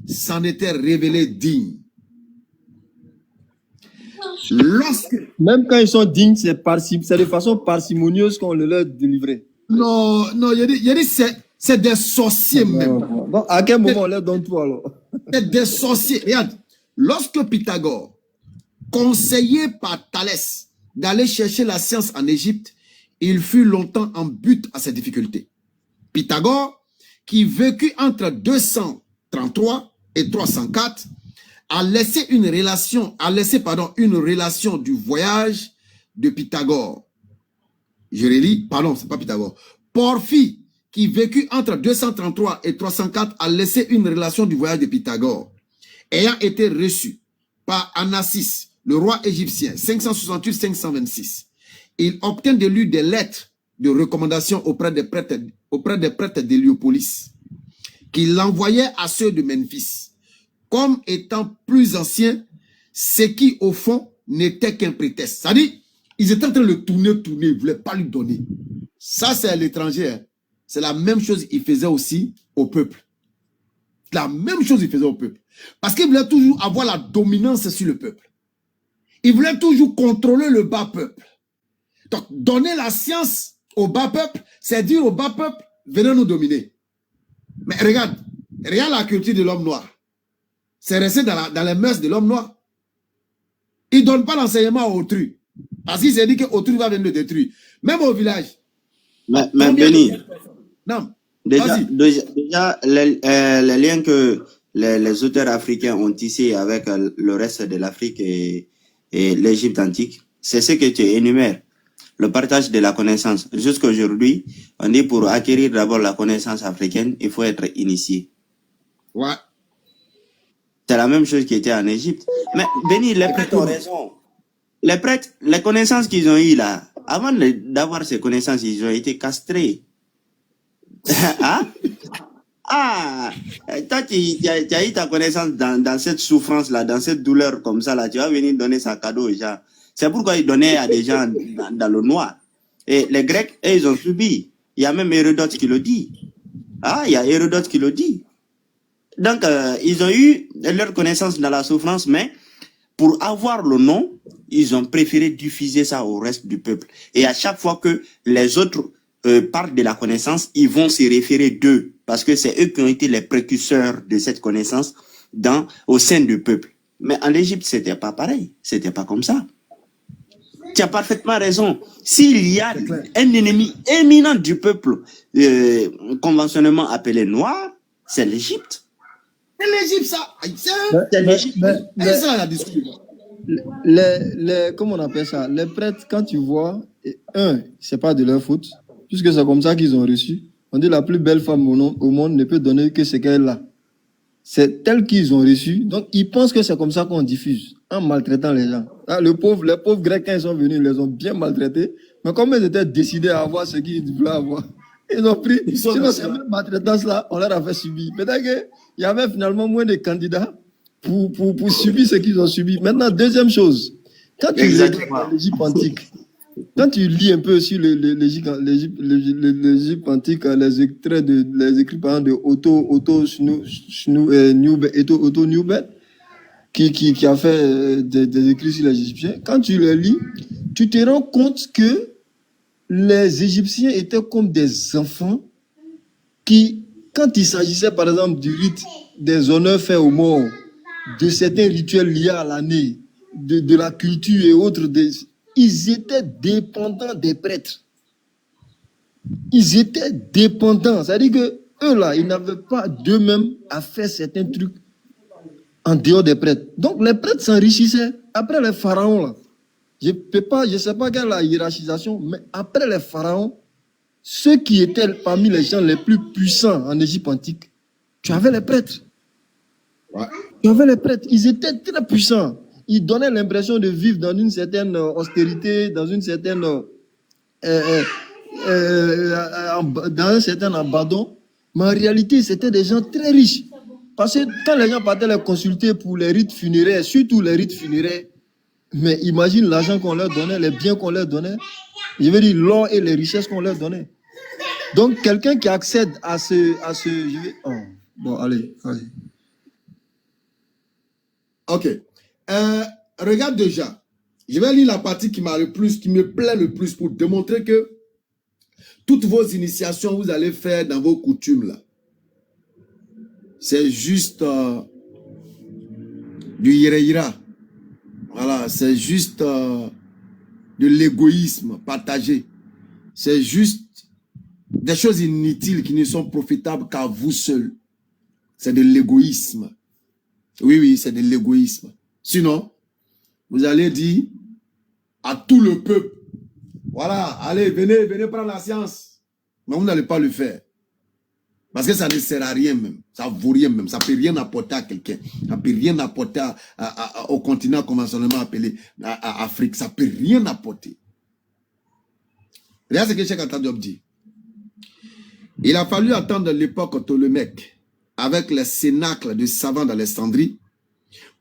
A: s'en étaient révélés dignes.
C: Même quand ils sont dignes, c'est de façon parcimonieuse qu'on le leur délivrait.
A: Non, il y a dit c'est des sorciers même.
C: Donc, à quel moment on leur donne tout alors?
A: C'est des sorciers. Regarde, lorsque Pythagore, conseillé par Thalès d'aller chercher la science en Égypte, il fut longtemps en butte à ces difficultés. Pythagore, qui vécut entre 233 et 304, a laissé une relation du voyage de Pythagore. Je relis, pardon, c'est pas Pythagore. Porphyre, qui vécut entre 233 et 304, a laissé une relation du voyage de Pythagore, ayant été reçu par Anassis, le roi égyptien, 568-526. Il obtint de lui des lettres de recommandation auprès des prêtres d'Héliopolis, qu'il envoyait à ceux de Memphis, comme étant plus anciens, ce qui, au fond, n'était qu'un prétexte. C'est-à-dire, ils étaient en train de le tourner, ils ne voulaient pas lui donner. Ça, c'est à l'étranger. Hein. C'est la même chose qu'il faisait aussi au peuple. La même chose qu'il faisait au peuple. Parce qu'il voulait toujours avoir la dominance sur le peuple. Il voulait toujours contrôler le bas peuple. Donc, donner la science au bas peuple, c'est dire au bas peuple, venez nous dominer. Mais regarde la culture de l'homme noir. C'est resté dans les mœurs de l'homme noir. Il ne donne pas l'enseignement à autrui. Parce qu'il s'est dit qu'autrui va venir le détruire. Même au village.
B: Mais Béni,
A: non.
B: déjà les liens que les auteurs africains ont tissés avec le reste de l'Afrique et l'Égypte antique, c'est ce que tu énumères. Le partage de la connaissance. Jusqu'à aujourd'hui, on dit pour acquérir d'abord la connaissance africaine, il faut être initié.
A: Ouais.
B: C'est la même chose qui était en Égypte. Mais Béni, les prêtres ont raison. Les prêtres, les connaissances qu'ils ont eues là, avant d'avoir ces connaissances, ils ont été castrés. Hein? Ah, toi, tu as eu ta connaissance dans cette souffrance-là, dans cette douleur comme ça, là, tu vas venir donner ça cadeau aux gens. C'est pourquoi ils donnaient à des gens dans le noir. Et les Grecs, eux, ils ont subi. Il y a même Hérodote qui le dit. Ah, il y a Hérodote qui le dit. Donc, ils ont eu leur connaissance dans la souffrance, mais pour avoir le nom, ils ont préféré diffuser ça au reste du peuple. Et à chaque fois que les autres parlent de la connaissance, ils vont se référer d'eux, parce que c'est eux qui ont été les précurseurs de cette connaissance au sein du peuple. Mais en Égypte, c'était pas pareil. C'était pas comme ça. Tu as parfaitement raison. S'il y a un ennemi éminent du peuple, conventionnellement appelé noir, c'est l'Égypte.
A: C'est l'Égypte, ça.
C: C'est
A: l'Égypte. C'est ça la discussion.
C: Comment on appelle ça? Les prêtres, quand tu vois, c'est pas de leur faute, puisque c'est comme ça qu'ils ont reçu. On dit la plus belle femme au monde ne peut donner que ce qu'elle a. C'est tel qu'ils ont reçu. Donc, ils pensent que c'est comme ça qu'on diffuse, en maltraitant les gens. Ah, les pauvres Grecs, quand ils sont venus, ils les ont bien maltraités. Mais comme ils étaient décidés à avoir ce qu'ils voulaient avoir, ils ont pris. Sinon, cette même maltraitance-là, on leur a fait subir. Peut-être qu'il y avait finalement moins de candidats pour subir ce qu'ils ont subi. Maintenant, deuxième chose, quand tu regardes l'Égypte antique, quand tu lis un peu sur l'Égypte antique, les écrits par exemple de Otto Newbert, qui a fait des écrits sur les Égyptiens, quand tu les lis, tu te rends compte que les Égyptiens étaient comme des enfants qui, quand il s'agissait par exemple du rite des honneurs faits aux morts, de certains rituels liés à l'année, de la culture et autres, ils étaient dépendants des prêtres. Ils étaient dépendants. C'est-à-dire que eux là, ils n'avaient pas d'eux-mêmes à faire certains trucs en dehors des prêtres. Donc les prêtres s'enrichissaient. Après les pharaons là, je sais pas quelle est la hiérarchisation, mais après les pharaons, ceux qui étaient parmi les gens les plus puissants en Égypte antique, tu avais les prêtres. Ouais. Tu avais les prêtres. Ils étaient très puissants. Ils donnaient l'impression de vivre dans une certaine austérité, dans une certaine dans un certain abandon. Mais en réalité, c'était des gens très riches. Parce que quand les gens partaient les consulter pour les rites funéraires, surtout les rites funéraires, mais imagine l'argent qu'on leur donnait, les biens qu'on leur donnait, je veux dire l'or et les richesses qu'on leur donnait. Donc quelqu'un qui accède à ce bon, allez.
A: Ok. Regarde déjà. Je vais lire la partie qui me plaît le plus pour démontrer que toutes vos initiations, vous allez faire dans vos coutumes là. C'est juste du ira. Voilà, c'est juste de l'égoïsme partagé. C'est juste des choses inutiles qui ne sont profitables qu'à vous seuls. C'est de l'égoïsme. Oui, c'est de l'égoïsme. Sinon, vous allez dire à tout le peuple, voilà, allez, venez prendre la science. Mais vous n'allez pas le faire. Parce que ça ne sert à rien même. Ça vaut rien même. Ça ne peut rien apporter à quelqu'un. Ça ne peut rien apporter au continent conventionnellement appelé Afrique. Ça ne peut rien apporter. Regarde ce que Cheikh Anta Diop dit. Il a fallu attendre l'époque ptolémèque avec les cénacles de savants d'Alexandrie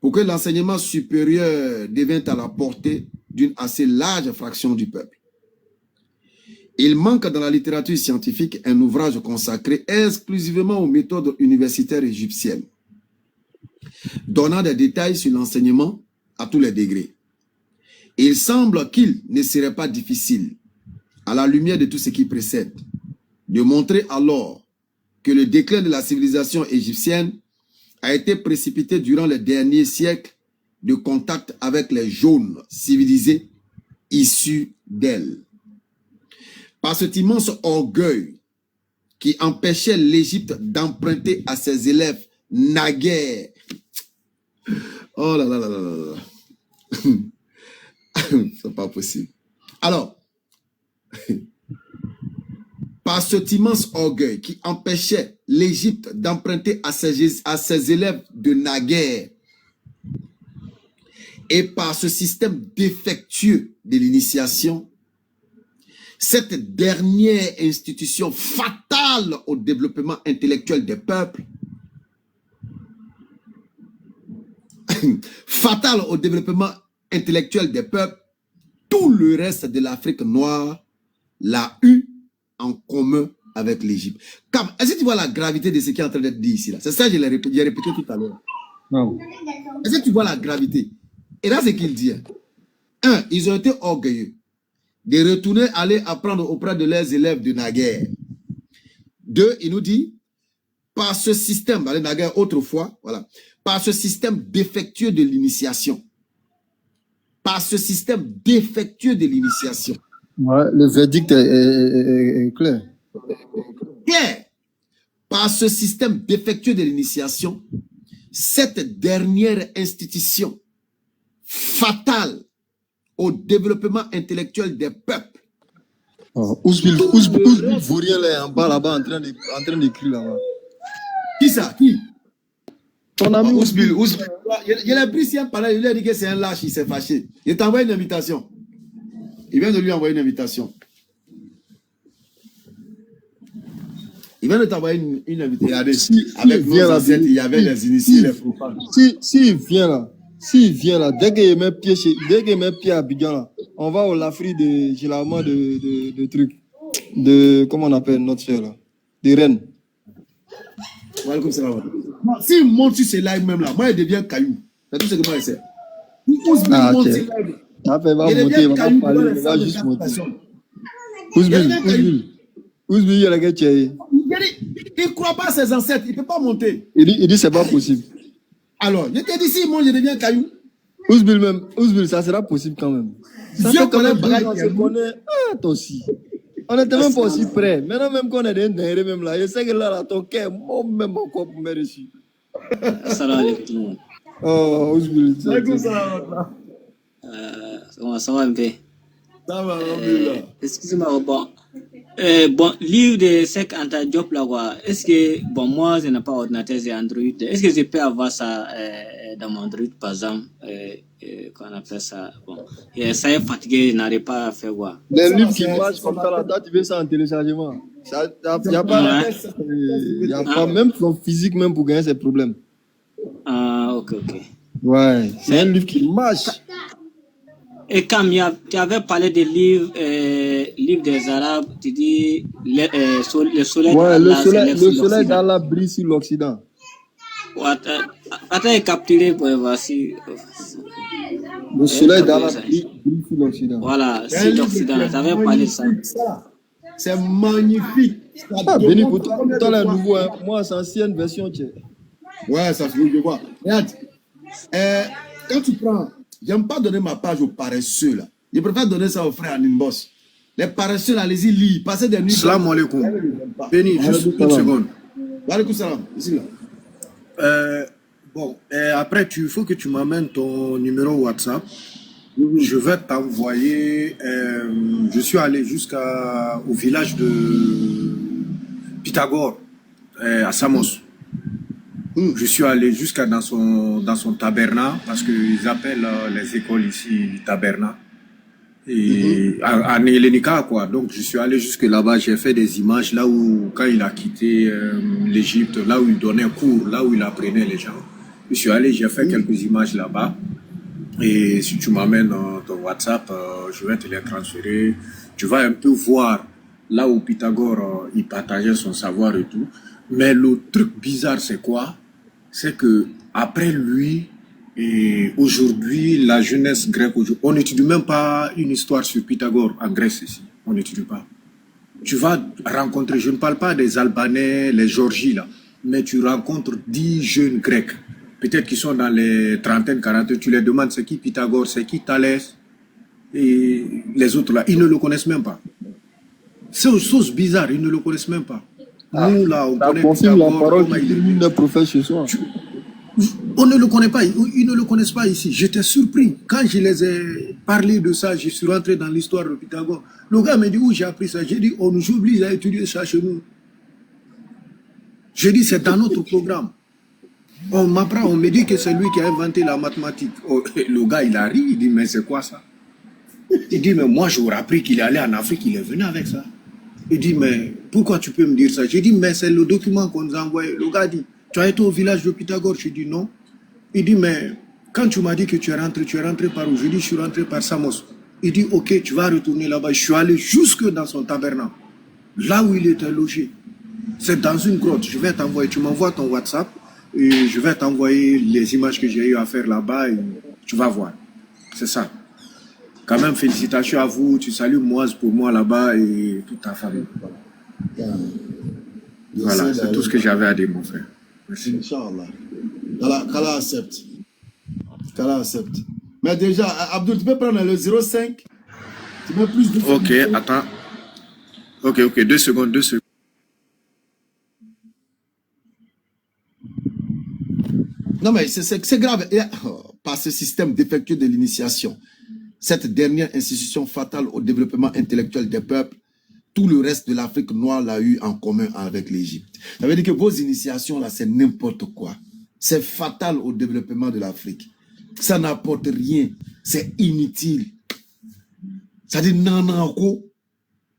A: pour que l'enseignement supérieur devint à la portée d'une assez large fraction du peuple. Il manque dans la littérature scientifique un ouvrage consacré exclusivement aux méthodes universitaires égyptiennes, donnant des détails sur l'enseignement à tous les degrés. Il semble qu'il ne serait pas difficile, à la lumière de tout ce qui précède, de montrer alors que le déclin de la civilisation égyptienne a été précipité durant les derniers siècles de contact avec les jaunes civilisés issus d'elle. Par cet immense orgueil qui empêchait l'Égypte d'emprunter à ses élèves naguère. Oh là là là là là là. C'est pas possible. Alors, par cet immense orgueil qui empêchait l'Égypte d'emprunter à ses élèves de naguère, et par ce système défectueux de l'initiation, cette dernière institution fatale au développement intellectuel des peuples, fatale au développement intellectuel des peuples, tout le reste de l'Afrique noire l'a eu en commun avec l'Égypte. Est-ce que tu vois la gravité de ce qui est en train d'être dit ici? C'est ça que j'ai répété tout à l'heure. Est-ce que tu vois la gravité? Et là, c'est qu'il dit. Un, ils ont été orgueilleux de retourner aller apprendre auprès de leurs élèves de naguère. Deux, il nous dit, par ce système, naguère autrefois, voilà, par ce système défectueux de l'initiation. Par ce système défectueux de l'initiation.
C: Ouais, le verdict est clair.
A: Clair. Par ce système défectueux de l'initiation, cette dernière institution fatale au développement intellectuel des peuples.
C: Ousbil Vaurien là en bas là-bas en train d'écrire là-bas.
A: Qui ça? Qui?
C: Ton ami
A: Ousbil. Il a pris si un palais, il lui a dit que c'est un lâche, il s'est fâché. Il t'a envoyé une invitation. Il vient de lui envoyer une invitation. Il vient de t'envoyer une invitation. Regardez, avec nos ancêtres, il y avait les initiés, les profanes.
C: S'il vient là, dès qu'il met pied à Abidjan là, on va au Lafri de généralement de trucs. De, comment on appelle notre soeur là? De Rennes.
A: S'il monte sur ces lives même là, moi il devient caillou. C'est tout ce que moi je sais.
C: Il va parler, il va juste monter. Ousbil, il y a la gueule.
A: Il ne croit pas à ses ancêtres, il ne peut pas monter.
C: Il dit c'est pas possible.
A: Alors, je t'ai dit, si moi je deviens caillou.
C: Ousbil, ça sera possible quand même. Ça fait quand même on se connaît. Ah, toi aussi. On n'était même pas aussi près. Maintenant, même qu'on est des même là, je sais que là, ton cœur, moi même encore pour me réussir.
G: Salam alaikum tout le monde.
C: Oh, Ousbil.
G: Ça va un peu.
A: Ça va,
G: excusez-moi, bon, livre de Sek Anta Diop là, quoi. Est-ce que, bon, moi, je n'ai pas ordinateur, j'ai Android. Est-ce que je peux avoir ça dans mon Android, par exemple, qu'on appelle ça, bon. Et ça est fatigué, je n'arrive pas à faire quoi.
C: Les livres qui marchent comme ça, là, tu veux ça en téléchargement. Il n'y a pas, même son physique, même pour gagner ses problèmes.
G: Ah, ok.
C: Ouais, c'est un livre qui marche.
G: Et comme tu avais parlé des livres, livres des Arabes, tu dis le soleil
C: d'Allah brille sur l'Occident.
G: Attends, capturé pour voir si.
C: Le soleil d'Allah brille sur l'Occident.
G: Voilà, sur l'Occident. Tu avais parlé de ça.
A: C'est magnifique.
C: Ah, Béni, pour toi, le nouveau, hein. Moi, c'est l'ancienne version.
A: Ouais, ça se je vois. Regarde, quand tu prends. J'aime pas donner ma page aux paresseux là. Je préfère donner ça aux frères en inbox. Les paresseux là, allez-y lire. Passez des nuits.
H: Salam alaikum. Béni, juste une seconde.
A: Alaikum salam. Ici là.
H: Bon, après, il faut que tu m'amènes ton numéro WhatsApp. Je vais t'envoyer. Je suis allé jusqu'au village de Pythagore, à Samos. Je suis allé jusqu'à dans son taberna, parce qu'ils appellent les écoles ici taberna. Et à Nélénika, quoi. Donc, je suis allé jusque là-bas, j'ai fait des images là où, quand il a quitté l'Égypte, là où il donnait cours, là où il apprenait les gens. Je suis allé, j'ai fait quelques images là-bas. Et si tu m'amènes ton WhatsApp, je vais te les transférer. Tu vas un peu voir là où Pythagore, il partageait son savoir et tout. Mais le truc bizarre, c'est quoi? C'est que après lui, et aujourd'hui, la jeunesse grecque, on n'étudie même pas une histoire sur Pythagore en Grèce ici. On n'étudie pas. tu vas rencontrer, je ne parle pas des Albanais, les Georgies là, mais tu rencontres 10 jeunes Grecs, peut-être qui sont dans les trentaines, quarantaines, tu les demandes c'est qui Pythagore, c'est qui Thalès, et les autres là, ils ne le connaissent même pas. C'est une chose bizarre, ils ne le connaissent même pas. Nous là, on connaît
C: Pythagore, la parole qui termine le prophète chez soi.
H: On ne le connaît pas, ils ne le connaissent pas ici. J'étais surpris. Quand je les ai parlé de ça, je suis rentré dans l'histoire de Pythagore. Le gars m'a dit où j'ai appris ça. J'ai dit, on nous oblige à étudier ça chez nous. J'ai dit, c'est dans notre programme. On m'apprend, on me dit que c'est lui qui a inventé la mathématique. Oh, le gars, il a ri, il dit, mais c'est quoi ça? Il dit, mais moi, j'aurais appris qu'il est allé en Afrique, il est venu avec ça. Il dit, mais pourquoi tu peux me dire ça? J'ai dit, mais c'est le document qu'on nous a envoyé. Le gars dit, tu as été au village de Pythagore? J'ai dit, non. Il dit, mais quand tu m'as dit que tu es rentré par où? Je dis, je suis rentré par Samos. Il dit, ok, tu vas retourner là-bas. Je suis allé jusque dans son tabernacle, là où il était logé. C'est dans une grotte. Je vais t'envoyer, tu m'envoies ton WhatsApp et je vais t'envoyer les images que j'ai eu à faire là-bas et tu vas voir. C'est ça. Quand même, félicitations à vous. Tu salues Moise pour moi là-bas et toute ta famille. Voilà, c'est tout ce que j'avais à dire, mon frère. Merci.
A: Inch'Allah. Qu'Allah accepte. Qu'Allah accepte. Mais déjà, Abdul, tu peux prendre le 05. Tu mets plus de...
H: Ok, attends. Ok, 2 secondes.
A: Non, mais c'est grave. Par ce système défectueux de l'initiation, cette dernière institution fatale au développement intellectuel des peuples, tout le reste de l'Afrique noire l'a eu en commun avec l'Égypte. Ça veut dire que vos initiations, là, c'est n'importe quoi. C'est fatal au développement de l'Afrique. Ça n'apporte rien. C'est inutile. Ça dit nanako.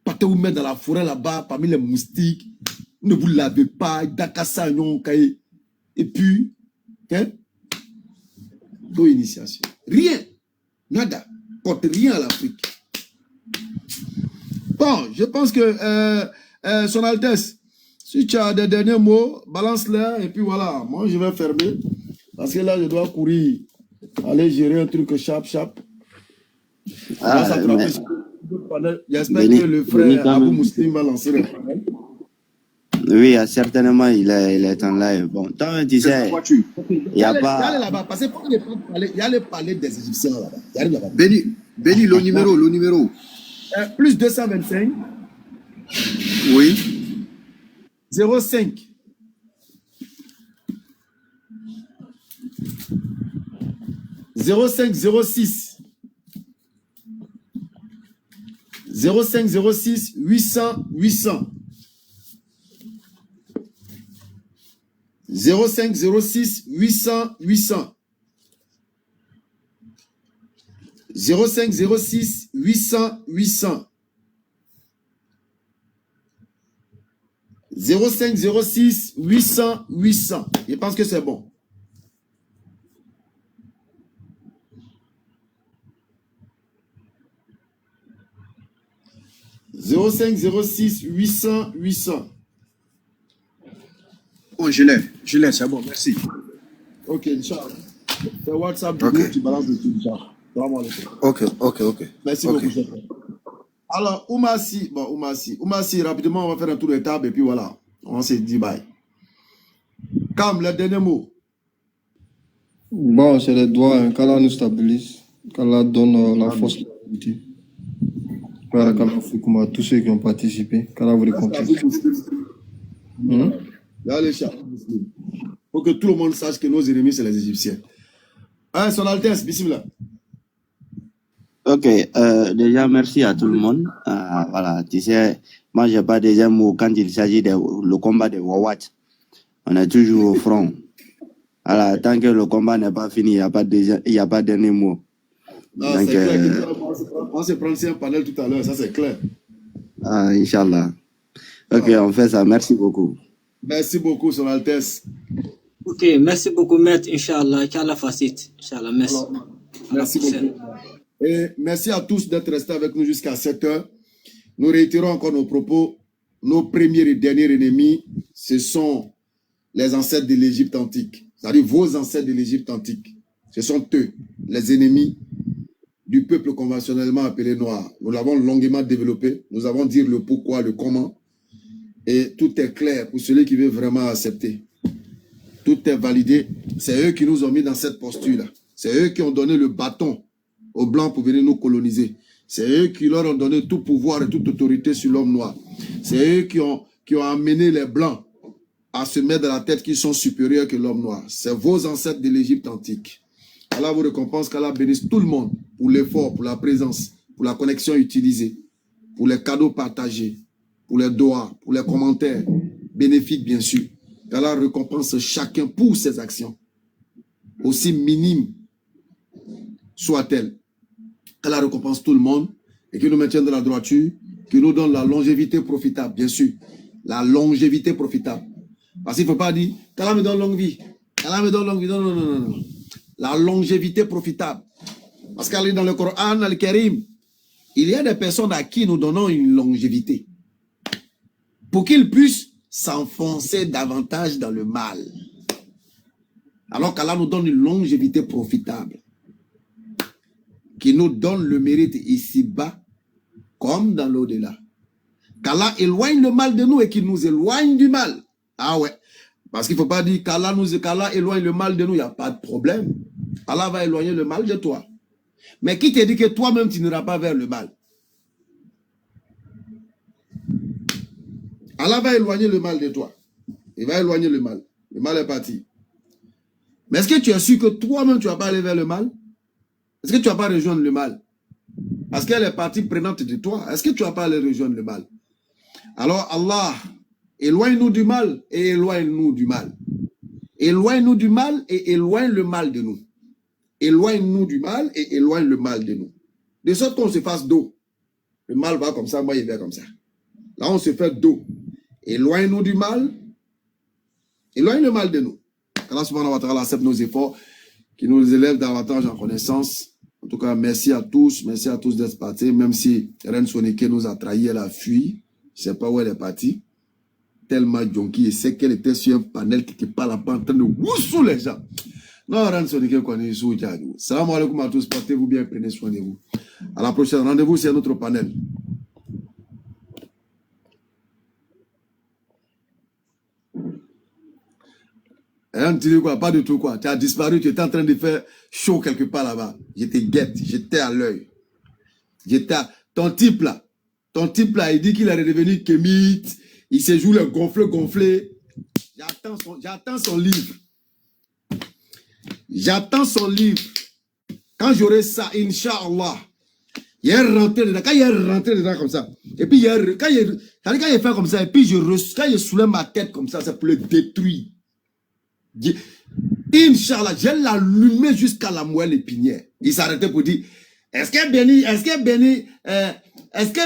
A: Partez vous mettre dans la forêt là-bas, parmi les moustiques. Ne vous lavez pas. Dakassa, et puis, hein? Vos initiations. Rien. Nada. Porte rien à l'Afrique. Bon, je pense que Son Altesse, si tu as des derniers mots, balance-les et puis voilà. Moi, je vais fermer parce que là, je dois courir, aller gérer un truc chap. J'espère que le frère Abou Muslim va lancer le panel.
B: Oui, certainement, il est en live. Bon, toi, tu sais, il n'y a pas...
A: Il y a là-bas, parce qu'il y a le palais des Égyptiens là-bas. Il y a là-bas.
H: Béni, le numéro.
A: Plus 225.
H: Oui.
A: 05. 0506. 0506 800. 0506 800. 0506 800. 0506 800. Je pense que c'est bon. « 0506 800.
H: Oh, je l'ai, c'est bon, merci.
A: Ok, Inch'Allah. C'est WhatsApp, okay. Tu balances le truc,
H: Ok.
A: Merci beaucoup, chef. Alors, Oumassi, rapidement, on va faire un tour de table et puis voilà, on se dit bye. Cam, le dernier mot.
C: Bon, c'est les doigts, qu'Allah nous stabilise, qu'Allah donne la force de l'unité. À tous ceux qui ont participé, qu'Allah vous récompense.
A: Il faut que tout le monde sache que nos ennemis, c'est les Égyptiens. Hein, Son Altesse, bismillah.
B: Ok, déjà merci à tout le monde. Voilà, tu sais, moi j'ai pas deuxième mot quand il s'agit de le combat de Wawat. On est toujours au front. Voilà, tant que le combat n'est pas fini, il n'y a pas de dernier mot.
A: Non, c'est clair. On se prend un panel tout à l'heure, ça c'est clair.
B: Inch'Allah. Ok, on fait ça. Merci beaucoup.
A: Merci beaucoup, Son Altesse.
G: Ok, merci beaucoup, Maître. Inch'Allah, qu'Allah facilite. Inch'Allah, merci.
A: Alors, merci beaucoup. Et merci à tous d'être restés avec nous jusqu'à 7 heures. Nous réitérons encore nos propos. Nos premiers et derniers ennemis, ce sont les ancêtres de l'Égypte antique. C'est-à-dire vos ancêtres de l'Égypte antique. Ce sont eux, les ennemis du peuple conventionnellement appelé noir. Nous l'avons longuement développé. Nous avons dit le pourquoi, le comment. Et tout est clair pour celui qui veut vraiment accepter. Tout est validé. C'est eux qui nous ont mis dans cette posture-là. C'est eux qui ont donné le bâton aux Blancs pour venir nous coloniser. C'est eux qui leur ont donné tout pouvoir et toute autorité sur l'homme noir. C'est eux qui ont amené les Blancs à se mettre dans la tête qu'ils sont supérieurs que l'homme noir. C'est vos ancêtres de l'Égypte antique. Allah vous récompense, qu'Allah bénisse tout le monde pour l'effort, pour la présence, pour la connexion utilisée, pour les cadeaux partagés, pour les doigts, pour les commentaires bénéfiques bien sûr. Qu'Allah récompense chacun pour ses actions, aussi minimes soient-elles. Qu'Allah récompense tout le monde et qu'il nous maintienne dans la droiture, qu'il nous donne la longévité profitable, bien sûr. La longévité profitable. Parce qu'il ne faut pas dire qu'Allah me donne longue vie. qu'Allah me donne longue vie. Non, non, non, non. La longévité profitable. Parce qu'elle est dans le Coran Al-Karim. Il y a des personnes à qui nous donnons une longévité. Pour qu'ils puissent s'enfoncer davantage dans le mal. Alors qu'Allah nous donne une longévité profitable. Qui nous donne le mérite ici-bas comme dans l'au-delà. Qu'Allah éloigne le mal de nous et qu'il nous éloigne du mal. Ah ouais. Parce qu'il ne faut pas dire qu'Allah éloigne le mal de nous, il n'y a pas de problème. Allah va éloigner le mal de toi. Mais qui te dit que toi-même tu n'iras pas vers le mal? Allah va éloigner le mal de toi. Il va éloigner le mal. Le mal est parti. Mais est-ce que tu es sûr que toi-même tu ne vas pas aller vers le mal? Est-ce que tu ne vas pas rejoindre le mal? Parce qu'elle est partie prenante de toi. Est-ce que tu ne vas pas aller rejoindre le mal? Alors Allah, éloigne-nous du mal et éloigne-nous du mal. Éloigne-nous du mal et éloigne le mal de nous. Éloigne-nous du mal et éloigne le mal de nous. De sorte qu'on se fasse dos. Le mal va comme ça, moi il va comme ça. Là on se fait dos. Éloigne-nous du mal. Éloigne le mal de nous. Allah subhanahu wa ta'ala accepte nos efforts, qui nous élève davantage en connaissance. En tout cas, merci à tous d'être partis, même si Reine Sonike nous a trahis, elle a fui. Je ne sais pas où elle est partie. Tellement junkie, et c'est qu'elle était sur un panel qui ne parle pas en train de woussou les gens. Non, Reine Sonike, qu'on est sous Djadou. Salam alaikum à tous, portez-vous bien, prenez soin de vous. À la prochaine, rendez-vous sur notre panel. Hein, tu dis quoi? Pas du tout quoi. Tu as disparu, tu étais en train de faire chaud quelque part là-bas. J'étais guette, j'étais à l'œil. Ton type là, il dit qu'il est redevenu kémite. Il se joue le gonflé. J'attends son livre. J'attends son livre. Quand j'aurai ça, Inch'Allah, il est rentré dedans. Quand il est rentré dedans comme ça, et puis quand il fait comme ça, et puis quand je soulève ma tête comme ça peut le détruire. Inch'Allah, je l'allumé jusqu'à la moelle épinière. Il s'arrêtait pour dire, est-ce que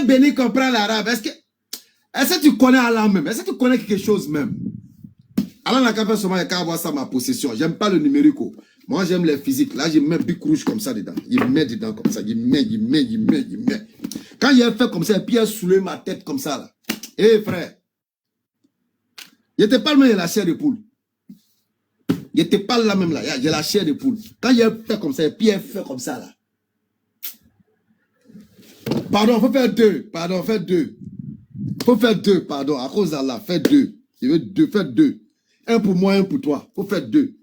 A: Béni comprend l'arabe? Est-ce que tu connais Allah même? Est-ce que tu connais quelque chose même? Allah n'a qu'à faire seulement qu'à avoir ça ma possession. J'aime pas le numérico. Moi, j'aime les physiques. Là, je mets un bic rouge comme ça dedans. Il met dedans comme ça. Il met. Quand il a fait comme ça, et puis il a soulevé ma tête comme ça, là. Eh, frère. Il n'était pas le même, il a la chair de poule. Il n'était pas là même là. J'ai la chair de poule. Quand il a fait comme ça, et puis il a fait comme ça, là. Pardon, il faut faire deux. Pardon, faites deux. Il faut faire deux, pardon. À cause d'Allah, faites deux. Je veux deux, faites deux. Un pour moi, un pour toi. Il faut faire deux.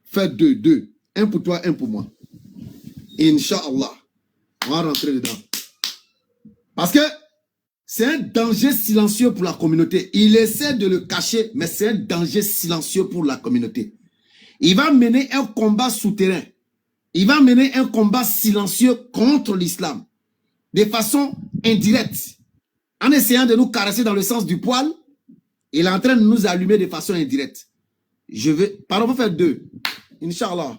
A: Faites deux. Un pour toi, un pour moi. Inch'Allah. On va rentrer dedans. Parce que c'est un danger silencieux pour la communauté. Il essaie de le cacher, mais c'est un danger silencieux pour la communauté. Il va mener un combat souterrain. Il va mener un combat silencieux contre l'islam. De façon indirecte. En essayant de nous caresser dans le sens du poil, il est en train de nous allumer de façon indirecte. Pardon, faut faire deux. Inch'Allah.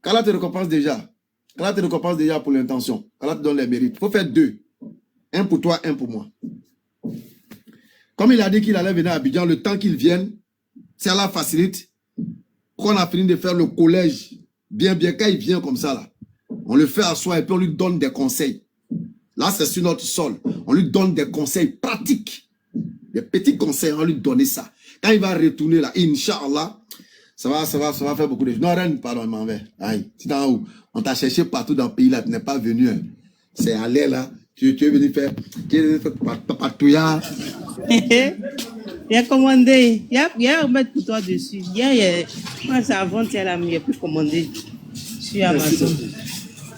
A: Qu'Allah te récompense déjà. Qu'Allah te récompense déjà pour l'intention. Qu'Allah te donne les mérites. Il faut faire deux. Un pour toi, un pour moi. Comme il a dit qu'il allait venir à Abidjan, le temps qu'il vienne, si Allah facilite, qu'on a fini de faire le collège, bien, quand il vient comme ça, là, on le fait asseoir et puis on lui donne des conseils. Là, c'est sur notre sol. On lui donne des conseils pratiques. Des petits conseils, on lui donne ça. Quand il va retourner là, Inch'Allah, Ça va faire beaucoup de choses. Non, Rennes, pardon, je m'en vais. Aïe, tu es en haut. On t'a cherché partout dans le pays là, tu n'es pas venu. Hein. C'est aller là. Tu es venu faire patouillard.
I: Il a commandé. Il y a un mettre pour toi dessus. Hier, c'est avant-hier là, mais il a pu commander sur Amazon.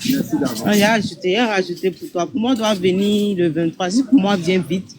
A: Merci d'avance.
I: Il a rajouté pour toi. Pour moi, on doit venir le 23. Si pour moi, viens vite.